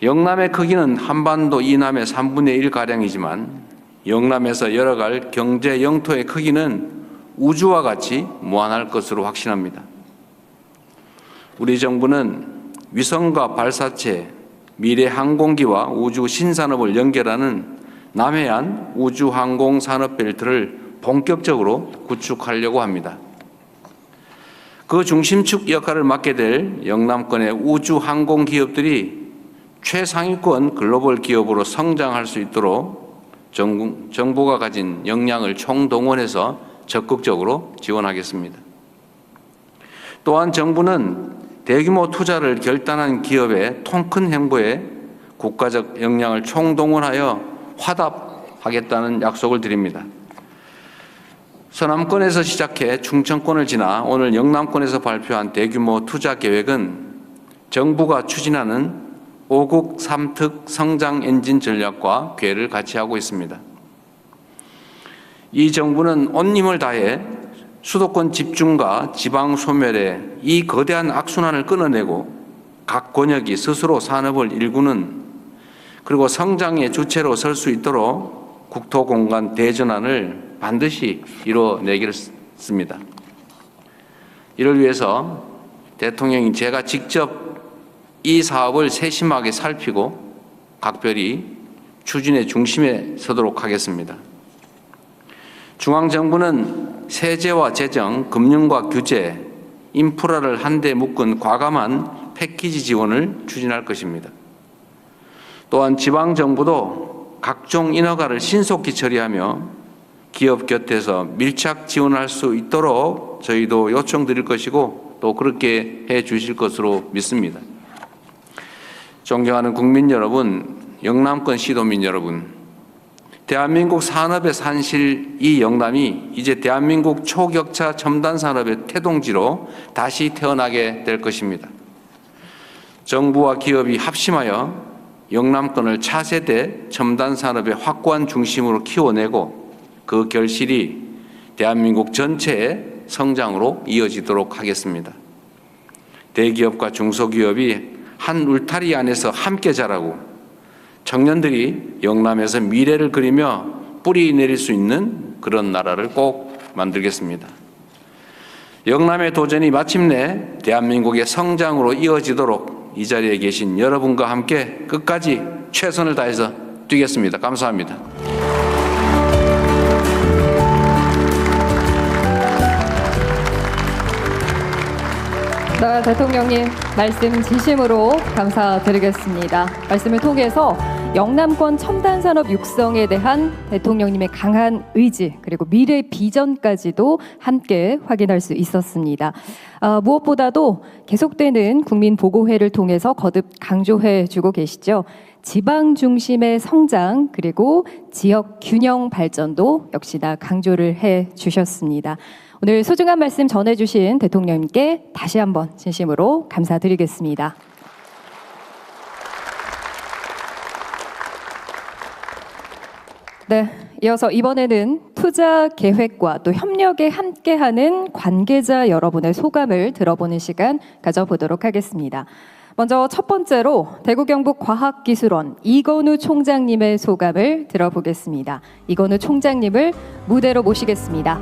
영남의 크기는 한반도 이남의 3분의 1가량이지만 영남에서 열어갈 경제 영토의 크기는 우주와 같이 무한할 것으로 확신합니다. 우리 정부는 위성과 발사체, 미래 항공기와 우주 신산업을 연결하는 남해안 우주항공 산업벨트를 본격적으로 구축하려고 합니다. 그 중심축 역할을 맡게 될 영남권의 우주항공 기업들이 최상위권 글로벌 기업으로 성장할 수 있도록 정부가 가진 역량을 총동원해서 적극적으로 지원하겠습니다. 또한 정부는 대규모 투자를 결단한 기업의 통큰 행보에 국가적 역량을 총동원하여 화답하겠다는 약속을 드립니다. 서남권에서 시작해 충청권을 지나 오늘 영남권에서 발표한 대규모 투자 계획은 정부가 추진하는 5국 3특 성장 엔진 전략과 궤를 같이 하고 있습니다. 이 정부는 온 힘을 다해 수도권 집중과 지방 소멸의 이 거대한 악순환을 끊어내고 각 권역이 스스로 산업을 일구는 그리고 성장의 주체로 설 수 있도록 국토공간 대전환을 반드시 이뤄내겠습니다. 이를 위해서 대통령이 제가 직접 이 사업을 세심하게 살피고 각별히 추진의 중심에 서도록 하겠습니다. 중앙정부는 세제와 재정, 금융과 규제, 인프라를 한데 묶은 과감한 패키지 지원을 추진할 것입니다. 또한 지방정부도 각종 인허가를 신속히 처리하며 기업 곁에서 밀착 지원할 수 있도록 저희도 요청드릴 것이고 또 그렇게 해 주실 것으로 믿습니다. 존경하는 국민 여러분, 영남권 시도민 여러분, 대한민국 산업의 산실 이 영남이 이제 대한민국 초격차 첨단 산업의 태동지로 다시 태어나게 될 것입니다. 정부와 기업이 합심하여 영남권을 차세대 첨단 산업의 확고한 중심으로 키워내고 그 결실이 대한민국 전체의 성장으로 이어지도록 하겠습니다. 대기업과 중소기업이 한 울타리 안에서 함께 자라고 청년들이 영남에서 미래를 그리며 뿌리 내릴 수 있는 그런 나라를 꼭 만들겠습니다. 영남의 도전이 마침내 대한민국의 성장으로 이어지도록 이 자리에 계신 여러분과 함께 끝까지 최선을 다해서 뛰겠습니다. 감사합니다. 네, 대통령님 말씀 진심으로 감사드리겠습니다. 말씀을 통해서 영남권 첨단산업 육성에 대한 대통령님의 강한 의지 그리고 미래 비전까지도 함께 확인할 수 있었습니다. 무엇보다도 계속되는 국민보고회를 통해서 거듭 강조해주고 계시죠. 지방 중심의 성장 그리고 지역 균형 발전도 역시나 강조를 해주셨습니다. 오늘 소중한 말씀 전해주신 대통령님께 다시 한번 진심으로 감사드리겠습니다. 네, 이어서 이번에는 투자 계획과 또 협력에 함께하는 관계자 여러분의 소감을 들어보는 시간 가져보도록 하겠습니다. 먼저 첫 번째로 대구경북과학기술원 이건우 총장님의 소감을 들어보겠습니다. 이건우 총장님을 무대로 모시겠습니다.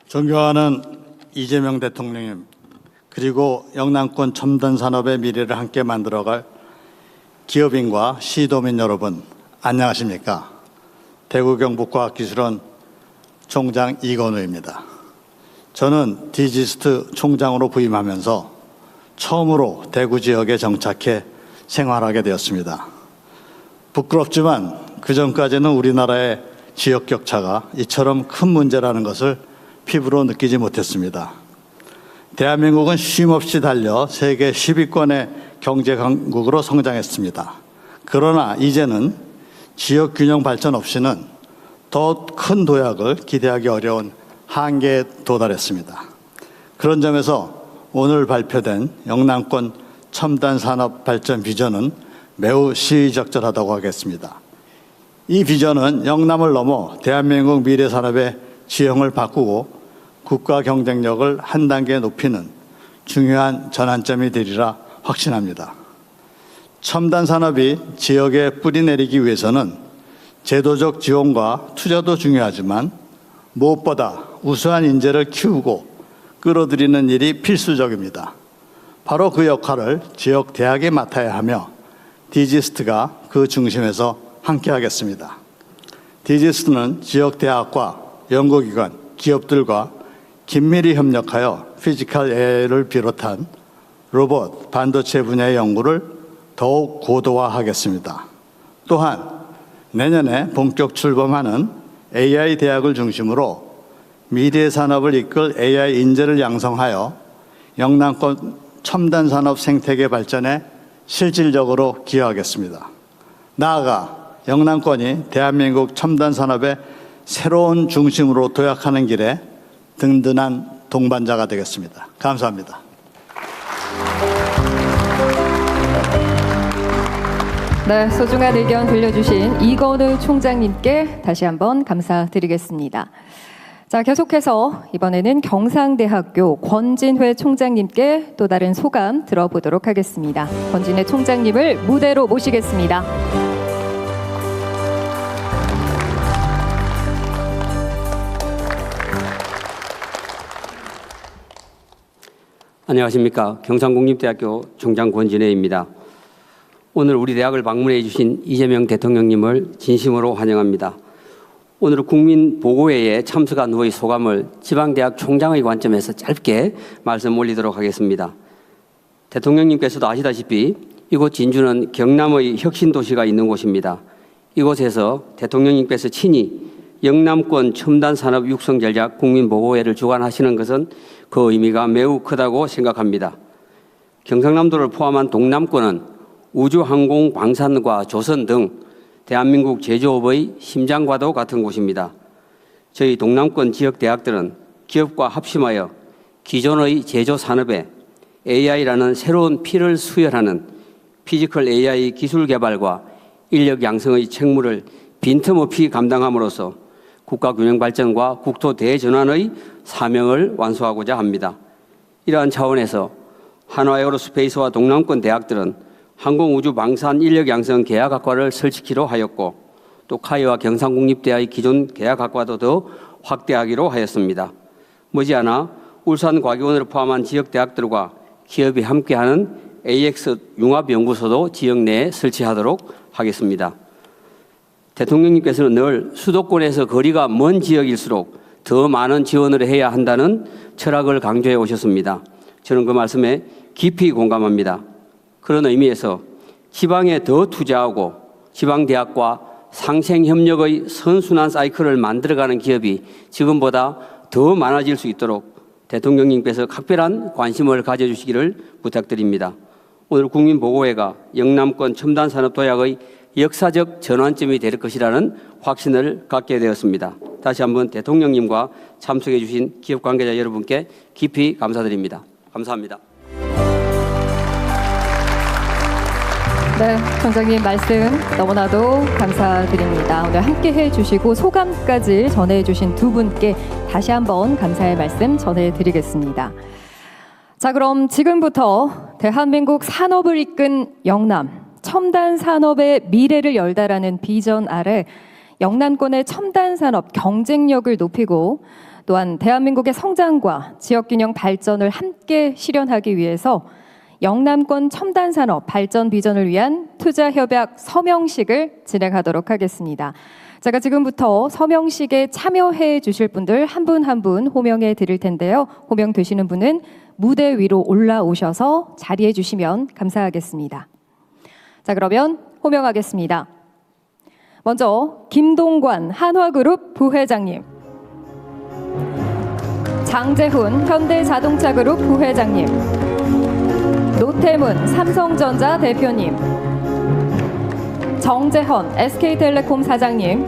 존경하는 이재명 대통령님, 그리고 영남권 첨단 산업의 미래를 함께 만들어갈 기업인과 시도민 여러분, 안녕하십니까? 대구경북과학기술원 총장 이건우입니다. 저는 디지스트 총장으로 부임하면서 처음으로 대구 지역에 정착해 생활하게 되었습니다. 부끄럽지만 그전까지는 우리나라의 지역 격차가 이처럼 큰 문제라는 것을 피부로 느끼지 못했습니다. 대한민국은 쉼없이 달려 세계 10위권의 경제 강국으로 성장했습니다. 그러나 이제는 지역 균형 발전 없이는 더 큰 도약을 기대하기 어려운 한계에 도달했습니다. 그런 점에서 오늘 발표된 영남권 첨단 산업 발전 비전은 매우 시의적절하다고 하겠습니다. 이 비전은 영남을 넘어 대한민국 미래 산업의 지형을 바꾸고 국가 경쟁력을 한 단계 높이는 중요한 전환점이 되리라 확신합니다. 첨단 산업이 지역에 뿌리내리기 위해서는 제도적 지원과 투자도 중요하지만 무엇보다 우수한 인재를 키우고 끌어들이는 일이 필수적입니다. 바로 그 역할을 지역 대학이 맡아야 하며 디지스트가 그 중심에서 함께하겠습니다. 디지스트는 지역 대학과 연구기관, 기업들과 긴밀히 협력하여 피지컬 AI를 비롯한 로봇, 반도체 분야의 연구를 더욱 고도화하겠습니다. 또한 내년에 본격 출범하는 AI 대학을 중심으로 미래 산업을 이끌 AI 인재를 양성하여 영남권 첨단 산업 생태계 발전에 실질적으로 기여하겠습니다. 나아가 영남권이 대한민국 첨단 산업의 새로운 중심으로 도약하는 길에 든든한 동반자가 되겠습니다. 감사합니다. 네, 소중한 의견 들려주신 이건우 총장님께 다시 한번 감사드리겠습니다. 자, 계속해서 이번에는 경상대학교 권진회 총장님께 또 다른 소감 들어보도록 하겠습니다. 권진회 총장님을 무대로 모시겠습니다. 안녕하십니까. 경상국립대학교 총장 권진회입니다. 오늘 우리 대학을 방문해 주신 이재명 대통령님을 진심으로 환영합니다. 오늘 국민보고회에 참석한 후의 소감을 지방대학 총장의 관점에서 짧게 말씀 올리도록 하겠습니다. 대통령님께서도 아시다시피 이곳 진주는 경남의 혁신도시가 있는 곳입니다. 이곳에서 대통령님께서 친히 영남권 첨단산업 육성 전략 국민보고회를 주관하시는 것은 그 의미가 매우 크다고 생각합니다. 경상남도를 포함한 동남권은 우주, 항공, 방산과 조선 등 대한민국 제조업의 심장과도 같은 곳입니다. 저희 동남권 지역 대학들은 기업과 합심하여 기존의 제조 산업에 AI라는 새로운 피를 수혈하는 피지컬 AI 기술 개발과 인력 양성의 책무를 빈틈없이 감당함으로써 국가 균형 발전과 국토 대전환의 사명을 완수하고자 합니다. 이러한 차원에서 한화에어로스페이스와 동남권 대학들은 항공우주 방산 인력 양성 계약학과를 설치키로 하였고 또 카이와 경상국립대의 기존 계약학과도 더 확대하기로 하였습니다. 머지않아 울산과기원을 포함한 지역 대학들과 기업이 함께하는 AX 융합연구소도 지역 내에 설치하도록 하겠습니다. 대통령님께서는 늘 수도권에서 거리가 먼 지역일수록 더 많은 지원을 해야 한다는 철학을 강조해 오셨습니다. 저는 그 말씀에 깊이 공감합니다. 그런 의미에서 지방에 더 투자하고 지방대학과 상생협력의 선순환 사이클을 만들어가는 기업이 지금보다 더 많아질 수 있도록 대통령님께서 각별한 관심을 가져주시기를 부탁드립니다. 오늘 국민보고회가 영남권 첨단산업 도약의 역사적 전환점이 될 것이라는 확신을 갖게 되었습니다. 다시 한번 대통령님과 참석해 주신 기업 관계자 여러분께 깊이 감사드립니다. 감사합니다. 네, 총장님 말씀 너무나도 감사드립니다. 오늘 함께 해주시고 소감까지 전해주신 두 분께 다시 한번 감사의 말씀 전해드리겠습니다. 자, 그럼 지금부터 대한민국 산업을 이끈 영남, 첨단 산업의 미래를 열다라는 비전 아래 영남권의 첨단 산업 경쟁력을 높이고 또한 대한민국의 성장과 지역균형 발전을 함께 실현하기 위해서 영남권 첨단 산업 발전 비전을 위한 투자 협약 서명식을 진행하도록 하겠습니다. 제가 지금부터 서명식에 참여해 주실 분들 한 분 한 분 호명해 드릴 텐데요. 호명되시는 분은 무대 위로 올라오셔서 자리해 주시면 감사하겠습니다. 자, 그러면 호명하겠습니다. 먼저 김동관 한화그룹 부회장님, 장재훈 현대자동차그룹 부회장님, 노태문 삼성전자 대표님, 정재헌 SK텔레콤 사장님,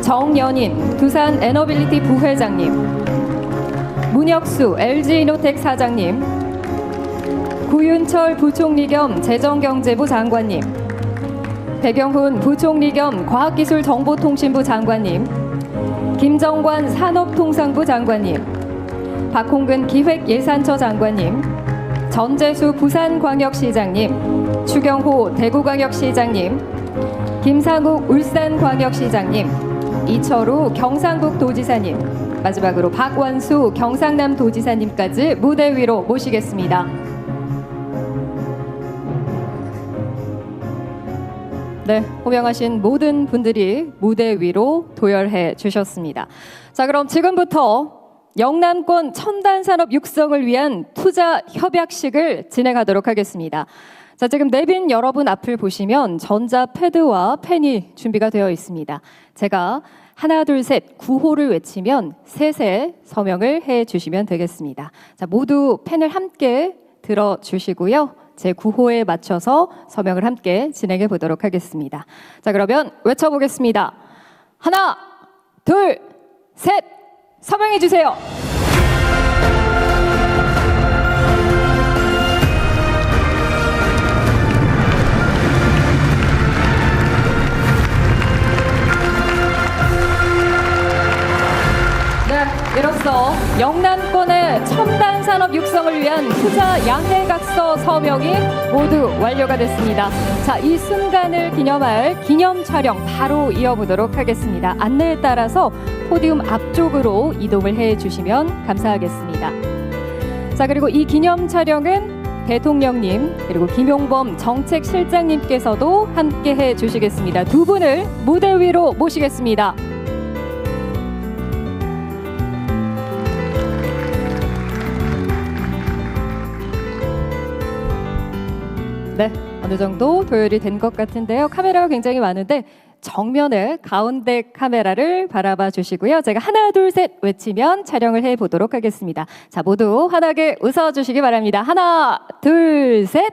정연인 두산 에너빌리티 부회장님, 문혁수 LG이노텍 사장님, 구윤철 부총리 겸 재정경제부 장관님, 백영훈 부총리 겸 과학기술정보통신부 장관님, 김정관 산업통상부 장관님, 박홍근 기획예산처 장관님, 전재수 부산광역시장님, 추경호 대구광역시장님, 김상욱 울산광역시장님, 이철우 경상북도지사님, 마지막으로 박완수 경상남도지사님까지 무대 위로 모시겠습니다. 네, 호명하신 모든 분들이 무대 위로 도열해 주셨습니다. 자, 그럼 지금부터 영남권 첨단산업 육성을 위한 투자 협약식을 진행하도록 하겠습니다. 자, 지금 내빈 여러분 앞을 보시면 전자 패드와 펜이 준비가 되어 있습니다. 제가 하나, 둘, 셋, 구호를 외치면 셋에 서명을 해 주시면 되겠습니다. 자, 모두 펜을 함께 들어주시고요. 제9호에 맞춰서 서명을 함께 진행해 보도록 하겠습니다. 자, 그러면 외쳐보겠습니다. 하나, 둘, 셋, 서명해 주세요. 네, 이로써 영남권의 첨단 산업 육성을 위한 투자 양해각서 서명이 모두 완료가 됐습니다. 자, 이 순간을 기념할 기념 촬영 바로 이어보도록 하겠습니다. 안내에 따라서 포디움 앞쪽으로 이동을 해 주시면 감사하겠습니다. 자, 그리고 이 기념 촬영은 대통령님 그리고 김용범 정책실장님께서도 함께 해 주시겠습니다. 두 분을 무대 위로 모시겠습니다. 네, 어느 정도 도열이 된 것 같은데요. 카메라가 굉장히 많은데 정면에 가운데 카메라를 바라봐 주시고요. 제가 하나, 둘, 셋 외치면 촬영을 해 보도록 하겠습니다. 자, 모두 환하게 웃어 주시기 바랍니다. 하나, 둘, 셋.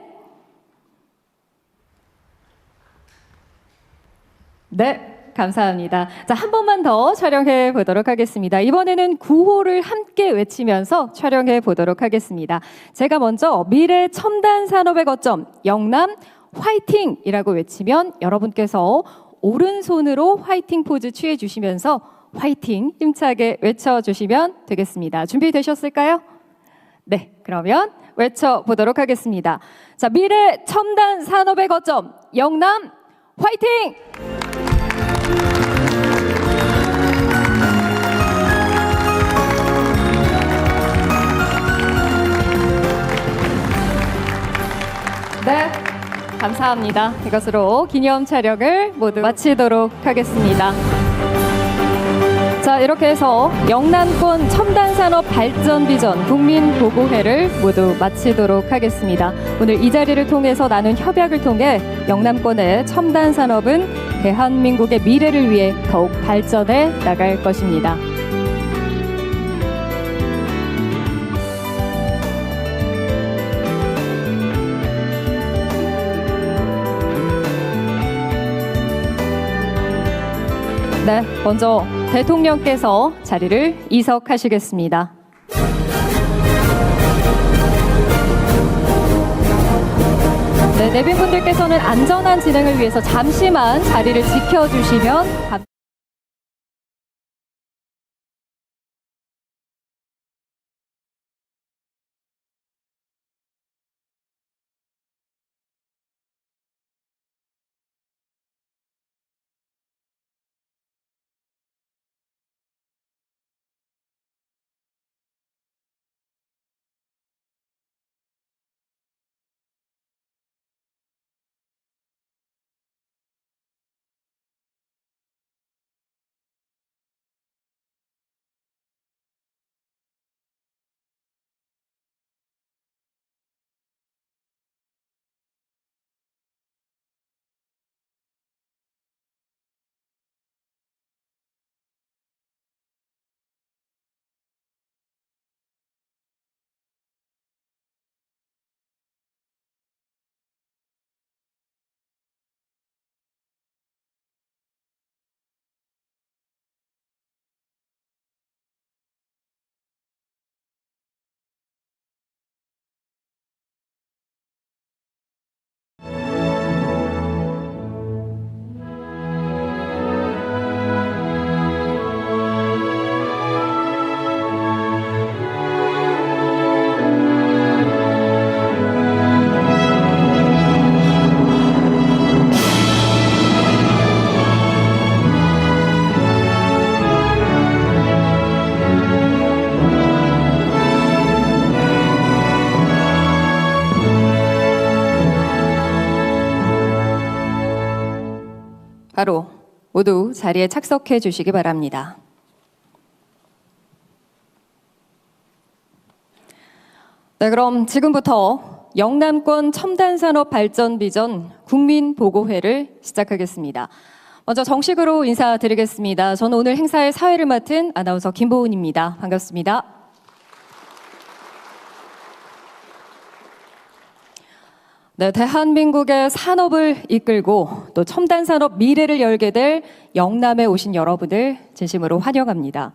네. 감사합니다. 자, 한 번만 더 촬영해 보도록 하겠습니다. 이번에는 9호를 함께 외치면서 촬영해 보도록 하겠습니다. 제가 먼저 미래 첨단 산업의 거점 영남 화이팅이라고 외치면 여러분께서 오른손으로 화이팅 포즈 취해 주시면서 화이팅 힘차게 외쳐 주시면 되겠습니다. 준비되셨을까요? 네, 그러면 외쳐 보도록 하겠습니다. 자, 미래 첨단 산업의 거점 영남 화이팅! 네, 감사합니다. 이것으로 기념 촬영을 모두 마치도록 하겠습니다. 자, 이렇게 해서 영남권 첨단산업 발전 비전 국민보고회를 모두 마치도록 하겠습니다. 오늘 이 자리를 통해서 나눈 협약을 통해 영남권의 첨단산업은 대한민국의 미래를 위해 더욱 발전해 나갈 것입니다. 네, 먼저 대통령께서 자리를 이석하시겠습니다. 네, 내빈분들께서는 안전한 진행을 위해서 잠시만 자리를 지켜주시면 감사합니다. 바로 모두 자리에 착석해 주시기 바랍니다. 네, 그럼 지금부터 영남권 첨단산업 발전 비전 국민보고회를 시작하겠습니다. 먼저 정식으로 인사드리겠습니다. 저는 오늘 행사의 사회를 맡은 아나운서 김보은입니다. 반갑습니다. 네, 대한민국의 산업을 이끌고 또 첨단 산업 미래를 열게 될 영남에 오신 여러분을 진심으로 환영합니다.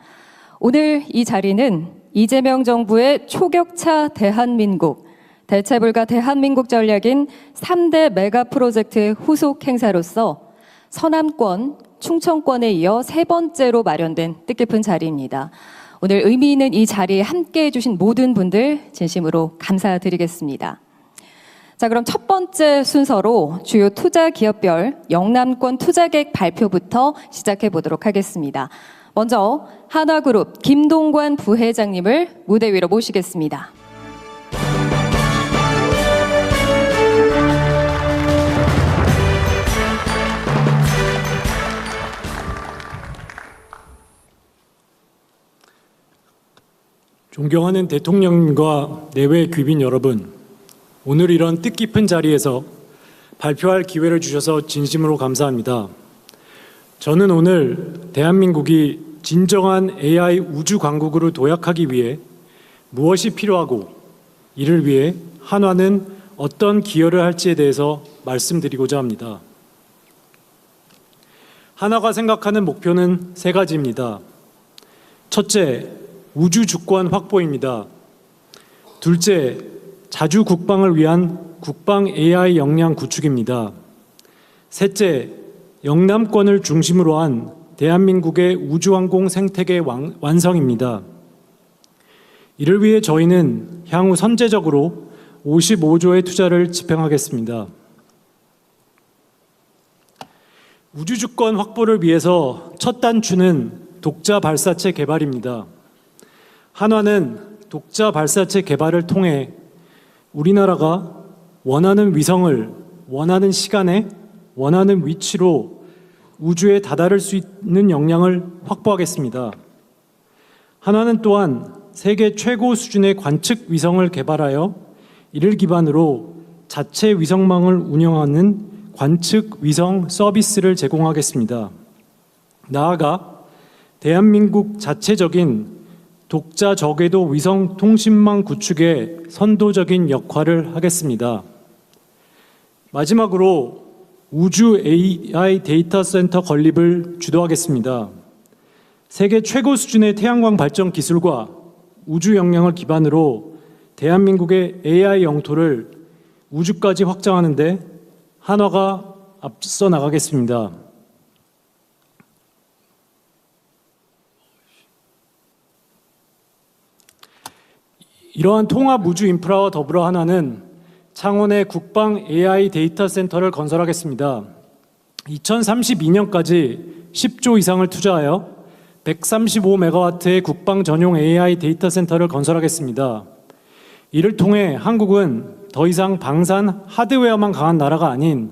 오늘 이 자리는 이재명 정부의 초격차 대한민국, 대체불가 대한민국 전략인 3대 메가 프로젝트 후속 행사로서 서남권, 충청권에 이어 세 번째로 마련된 뜻깊은 자리입니다. 오늘 의미 있는 이 자리에 함께해 주신 모든 분들 진심으로 감사드리겠습니다. 자, 그럼 첫 번째 순서로 주요 투자 기업별 영남권 투자계획 발표부터 시작해 보도록 하겠습니다. 먼저 한화그룹 김동관 부회장님을 무대 위로 모시겠습니다. 존경하는 대통령님과 내외 귀빈 여러분, 오늘 이런 뜻깊은 자리에서 발표할 기회를 주셔서 진심으로 감사합니다. 저는 오늘 대한민국이 진정한 AI 우주 강국으로 도약하기 위해 무엇이 필요하고 이를 위해 한화는 어떤 기여를 할지에 대해서 말씀드리고자 합니다. 한화가 생각하는 목표는 세 가지입니다. 첫째, 우주 주권 확보입니다. 둘째, 자주 국방을 위한 국방 AI 역량 구축입니다. 셋째, 영남권을 중심으로 한 대한민국의 우주항공 생태계 완성입니다. 이를 위해 저희는 향후 선제적으로 55조의 투자를 집행하겠습니다. 우주주권 확보를 위해서 첫 단추는 독자 발사체 개발입니다. 한화는 독자 발사체 개발을 통해 우리나라가 원하는 위성을 원하는 시간에 원하는 위치로 우주에 다다를 수 있는 역량을 확보하겠습니다. 한화는 또한 세계 최고 수준의 관측 위성을 개발하여 이를 기반으로 자체 위성망을 운영하는 관측 위성 서비스를 제공하겠습니다. 나아가 대한민국 자체적인 독자 저궤도 위성 통신망 구축에 선도적인 역할을 하겠습니다. 마지막으로 우주 AI 데이터 센터 건립을 주도하겠습니다. 세계 최고 수준의 태양광 발전 기술과 우주 역량을 기반으로 대한민국의 AI 영토를 우주까지 확장하는 데 한화가 앞서 나가겠습니다. 이러한 통합 우주 인프라와 더불어 한화는 창원의 국방 AI 데이터 센터를 건설하겠습니다. 2032년까지 10조 이상을 투자하여 135메가와트의 국방 전용 AI 데이터 센터를 건설하겠습니다. 이를 통해 한국은 더 이상 방산 하드웨어만 강한 나라가 아닌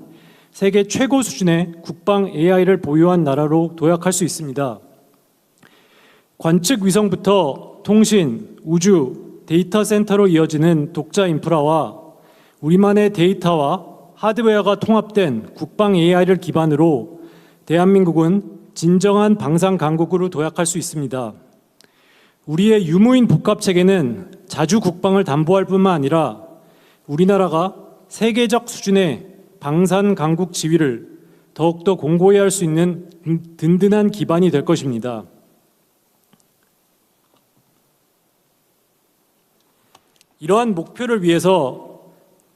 세계 최고 수준의 국방 AI를 보유한 나라로 도약할 수 있습니다. 관측 위성부터 통신, 우주, 데이터 센터로 이어지는 독자 인프라와 우리만의 데이터와 하드웨어가 통합된 국방 AI를 기반으로 대한민국은 진정한 방산 강국으로 도약할 수 있습니다. 우리의 유무인 복합 체계는 자주 국방을 담보할 뿐만 아니라 우리나라가 세계적 수준의 방산 강국 지위를 더욱더 공고히 할 수 있는 든든한 기반이 될 것입니다. 이러한 목표를 위해서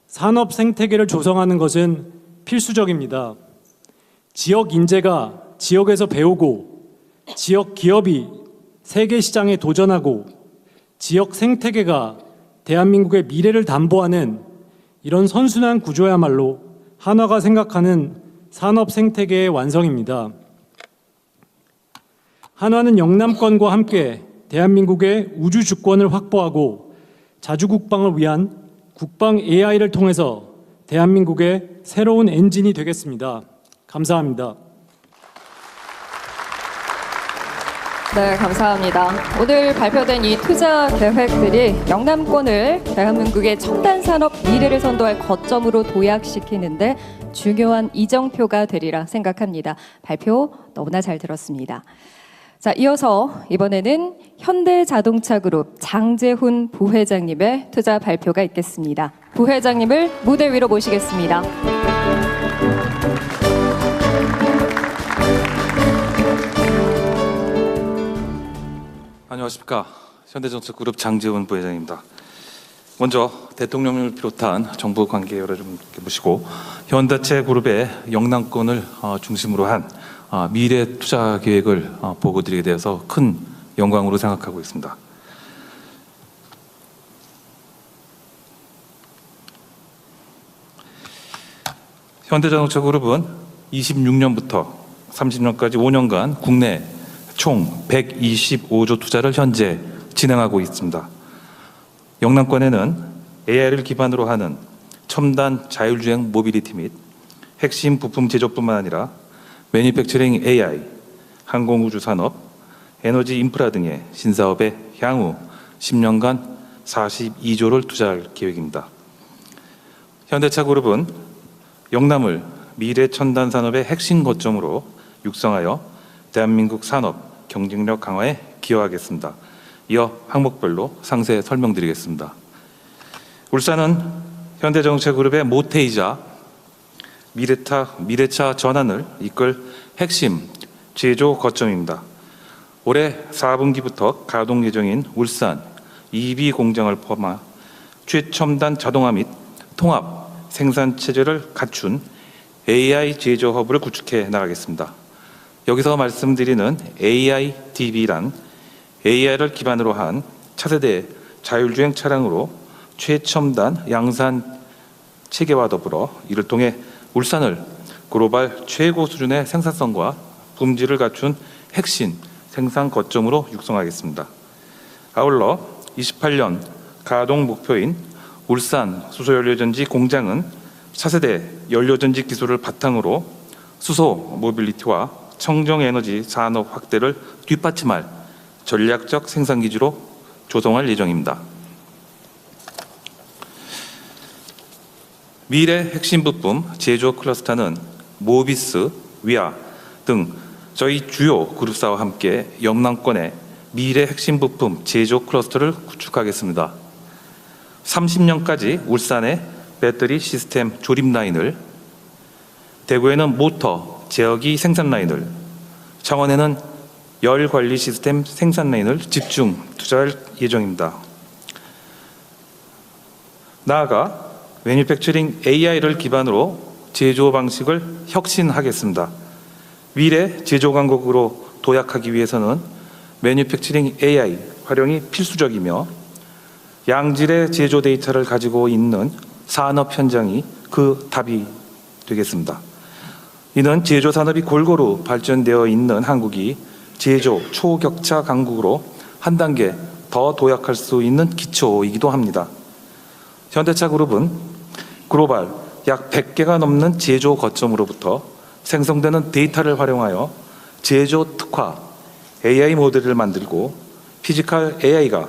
산업 생태계를 조성하는 것은 필수적입니다. 지역 인재가 지역에서 배우고 지역 기업이 세계 시장에 도전하고 지역 생태계가 대한민국의 미래를 담보하는 이런 선순환 구조야말로 한화가 생각하는 산업 생태계의 완성입니다. 한화는 영남권과 함께 대한민국의 우주 주권을 확보하고 자주국방을 위한 국방 AI를 통해서 대한민국의 새로운 엔진이 되겠습니다. 감사합니다. 네, 감사합니다. 오늘 발표된 이 투자 계획들이 영남권을 대한민국의 첨단 산업 미래를 선도할 거점으로 도약시키는데 중요한 이정표가 되리라 생각합니다. 발표 너무나 잘 들었습니다. 자, 이어서 이번에는 현대자동차그룹 장재훈 부회장님의 투자 발표가 있겠습니다. 부회장님을 무대 위로 모시겠습니다. 안녕하십니까. 현대자동차그룹 장재훈 부회장입니다. 먼저 대통령을 비롯한 정부 관계 여러분께 모시고 현대차그룹의 영남권을 중심으로 한 미래 투자 계획을 보고드리게 되어서 큰 영광으로 생각하고 있습니다. 현대자동차그룹은 26년부터 30년까지 5년간 국내 총 125조 투자를 현재 진행하고 있습니다. 영남권에는 AI를 기반으로 하는 첨단 자율주행 모빌리티 및 핵심 부품 제조뿐만 아니라 매니팩처링 AI, 항공우주 산업, 에너지 인프라 등의 신사업에 향후 10년간 42조를 투자할 계획입니다. 현대차그룹은 영남을 미래 첨단 산업의 핵심 거점으로 육성하여 대한민국 산업 경쟁력 강화에 기여하겠습니다. 이어 항목별로 상세 설명드리겠습니다. 울산은 현대자동차그룹의 모태이자 미래차 전환을 이끌 핵심 제조 거점입니다. 올해 4분기부터 가동 예정인 울산 2B 공장을 포함한 최첨단 자동화 및 통합 생산 체제를 갖춘 AI 제조 허브를 구축해 나가겠습니다. 여기서 말씀드리는 AIDB란 AI를 기반으로 한 차세대 자율주행 차량으로 최첨단 양산 체계와 더불어 이를 통해 울산을 글로벌 최고 수준의 생산성과 품질을 갖춘 핵심 생산 거점으로 육성하겠습니다. 아울러 28년 가동 목표인 울산 수소연료전지 공장은 차세대 연료전지 기술을 바탕으로 수소 모빌리티와 청정에너지 산업 확대를 뒷받침할 전략적 생산기지로 조성할 예정입니다. 미래 핵심 부품 제조 클러스터는 모비스, 위아 등 저희 주요 그룹사와 함께 영남권의 미래 핵심 부품 제조 클러스터를 구축하겠습니다. 30년까지 울산에 배터리 시스템 조립 라인을, 대구에는 모터 제어기 생산 라인을, 창원에는 열 관리 시스템 생산 라인을 집중 투자할 예정입니다. 나아가 매니팩처링 AI를 기반으로 제조 방식을 혁신하겠습니다. 미래 제조 강국으로 도약하기 위해서는 매니팩처링 AI 활용이 필수적이며 양질의 제조 데이터를 가지고 있는 산업 현장이 그 답이 되겠습니다. 이는 제조 산업이 골고루 발전되어 있는 한국이 제조 초격차 강국으로 한 단계 더 도약할 수 있는 기초이기도 합니다. 현대차그룹은 글로벌 약 100개가 넘는 제조 거점으로부터 생성되는 데이터를 활용하여 제조 특화 AI 모델을 만들고 피지컬 AI가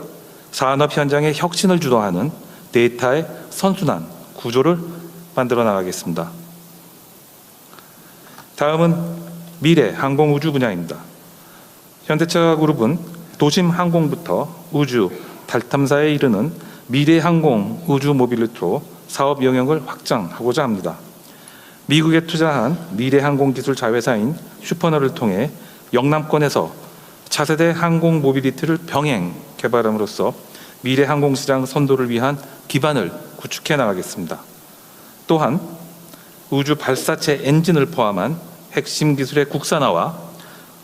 산업 현장의 혁신을 주도하는 데이터의 선순환 구조를 만들어 나가겠습니다. 다음은 미래 항공우주 분야입니다. 현대차그룹은 도심 항공부터 우주, 달 탐사에 이르는 미래 항공 우주 모빌리티로 사업 영역을 확장하고자 합니다. 미국에 투자한 미래 항공 기술 자회사인 슈퍼너를 통해 영남권에서 차세대 항공 모빌리티를 병행 개발함으로써 미래 항공 시장 선도를 위한 기반을 구축해 나가겠습니다. 또한 우주 발사체 엔진을 포함한 핵심 기술의 국산화와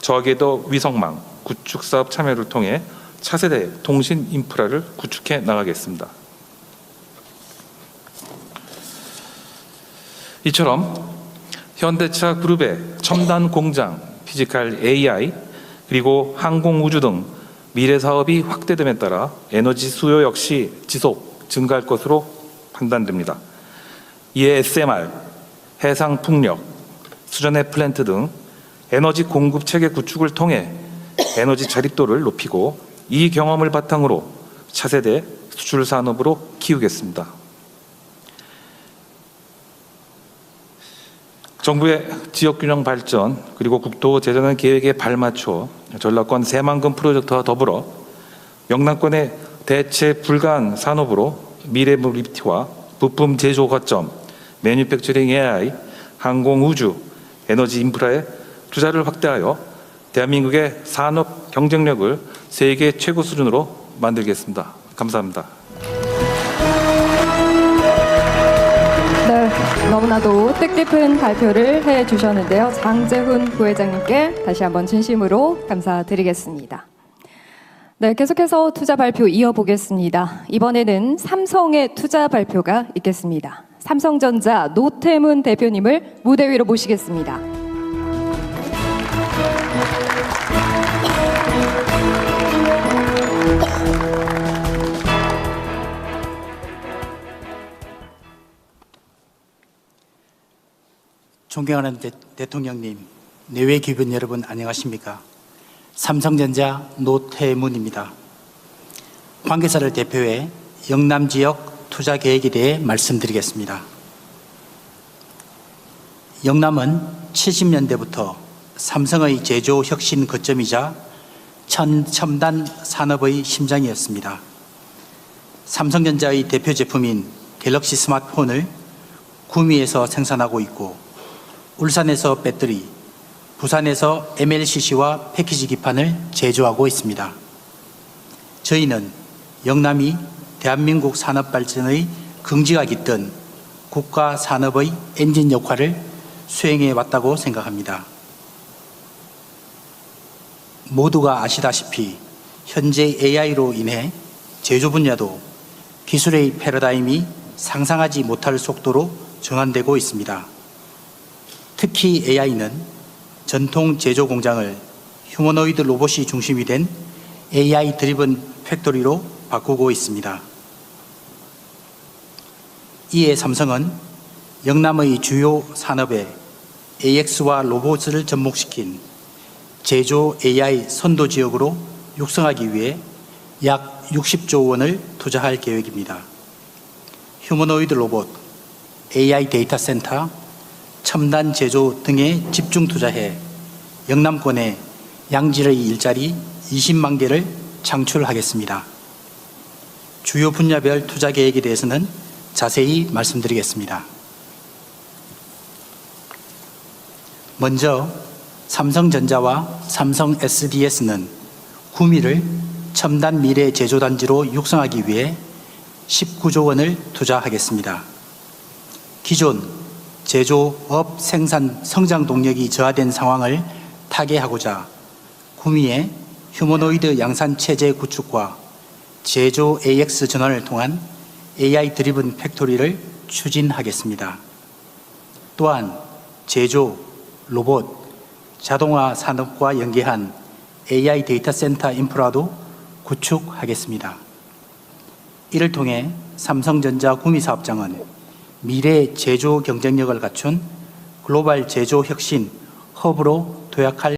저궤도 위성망 구축 사업 참여를 통해 차세대 통신 인프라를 구축해 나가겠습니다. 이처럼 현대차 그룹의 첨단 공장, 피지컬 AI, 그리고 항공우주 등 미래 사업이 확대됨에 따라 에너지 수요 역시 지속 증가할 것으로 판단됩니다. 이에 SMR, 해상 풍력, 수전의 플랜트 등 에너지 공급 체계 구축을 통해 에너지 자립도를 높이고 이 경험을 바탕으로 차세대 수출 산업으로 키우겠습니다. 정부의 지역균형 발전 그리고 국토 재정 계획에 발맞춰 전라권 새만금 프로젝트와 더불어 영남권의 대체 불가한 산업으로 미래 모빌리티와 부품 제조 거점, 매뉴팩처링 AI, 항공 우주, 에너지 인프라에 투자를 확대하여 대한민국의 산업 경쟁력을 세계 최고 수준으로 만들겠습니다. 감사합니다. 네, 너무나도 뜻깊은 발표를 해주셨는데요. 장재훈 부회장님께 다시 한번 진심으로 감사드리겠습니다. 네, 계속해서 투자 발표 이어보겠습니다. 이번에는 삼성의 투자 발표가 있겠습니다. 삼성전자 노태문 대표님을 무대 위로 모시겠습니다. 존경하는 대통령님, 내외 기분 여러분 안녕하십니까? 삼성전자 노태문입니다. 관계사를 대표해 영남 지역 투자 계획에 대해 말씀드리겠습니다. 영남은 70년대부터 삼성의 제조 혁신 거점이자 첨단 산업의 심장이었습니다. 삼성전자의 대표 제품인 갤럭시 스마트폰을 구미에서 생산하고 있고 울산에서 배터리, 부산에서 MLCC와 패키지 기판을 제조하고 있습니다. 저희는 영남이 대한민국 산업 발전의 긍지가 깃든 국가 산업의 엔진 역할을 수행해 왔다고 생각합니다. 모두가 아시다시피 현재 AI로 인해 제조 분야도 기술의 패러다임이 상상하지 못할 속도로 전환되고 있습니다. 특히 AI는 전통 제조 공장을 휴머노이드 로봇이 중심이 된 AI 드리븐 팩토리로 바꾸고 있습니다. 이에 삼성은 영남의 주요 산업에 AX와 로봇을 접목시킨 제조 AI 선도 지역으로 육성하기 위해 약 60조 원을 투자할 계획입니다. 휴머노이드 로봇, AI 데이터 센터, 첨단 제조 등에 집중 투자해 영남권에 양질의 일자리 20만 개를 창출하겠습니다. 주요 분야별 투자 계획에 대해서는 자세히 말씀드리겠습니다. 먼저 삼성전자와 삼성 SDS는 구미를 첨단 미래 제조단지로 육성하기 위해 19조 원을 투자하겠습니다. 기존 제조업 생산 성장 동력이 저하된 상황을 타개하고자 구미의 휴머노이드 양산 체제 구축과 제조 AX 전환을 통한 AI 드리븐 팩토리를 추진하겠습니다. 또한 제조, 로봇, 자동화 산업과 연계한 AI 데이터 센터 인프라도 구축하겠습니다. 이를 통해 삼성전자 구미 사업장은 미래 제조 경쟁력을 갖춘 글로벌 제조 혁신 허브로 도약할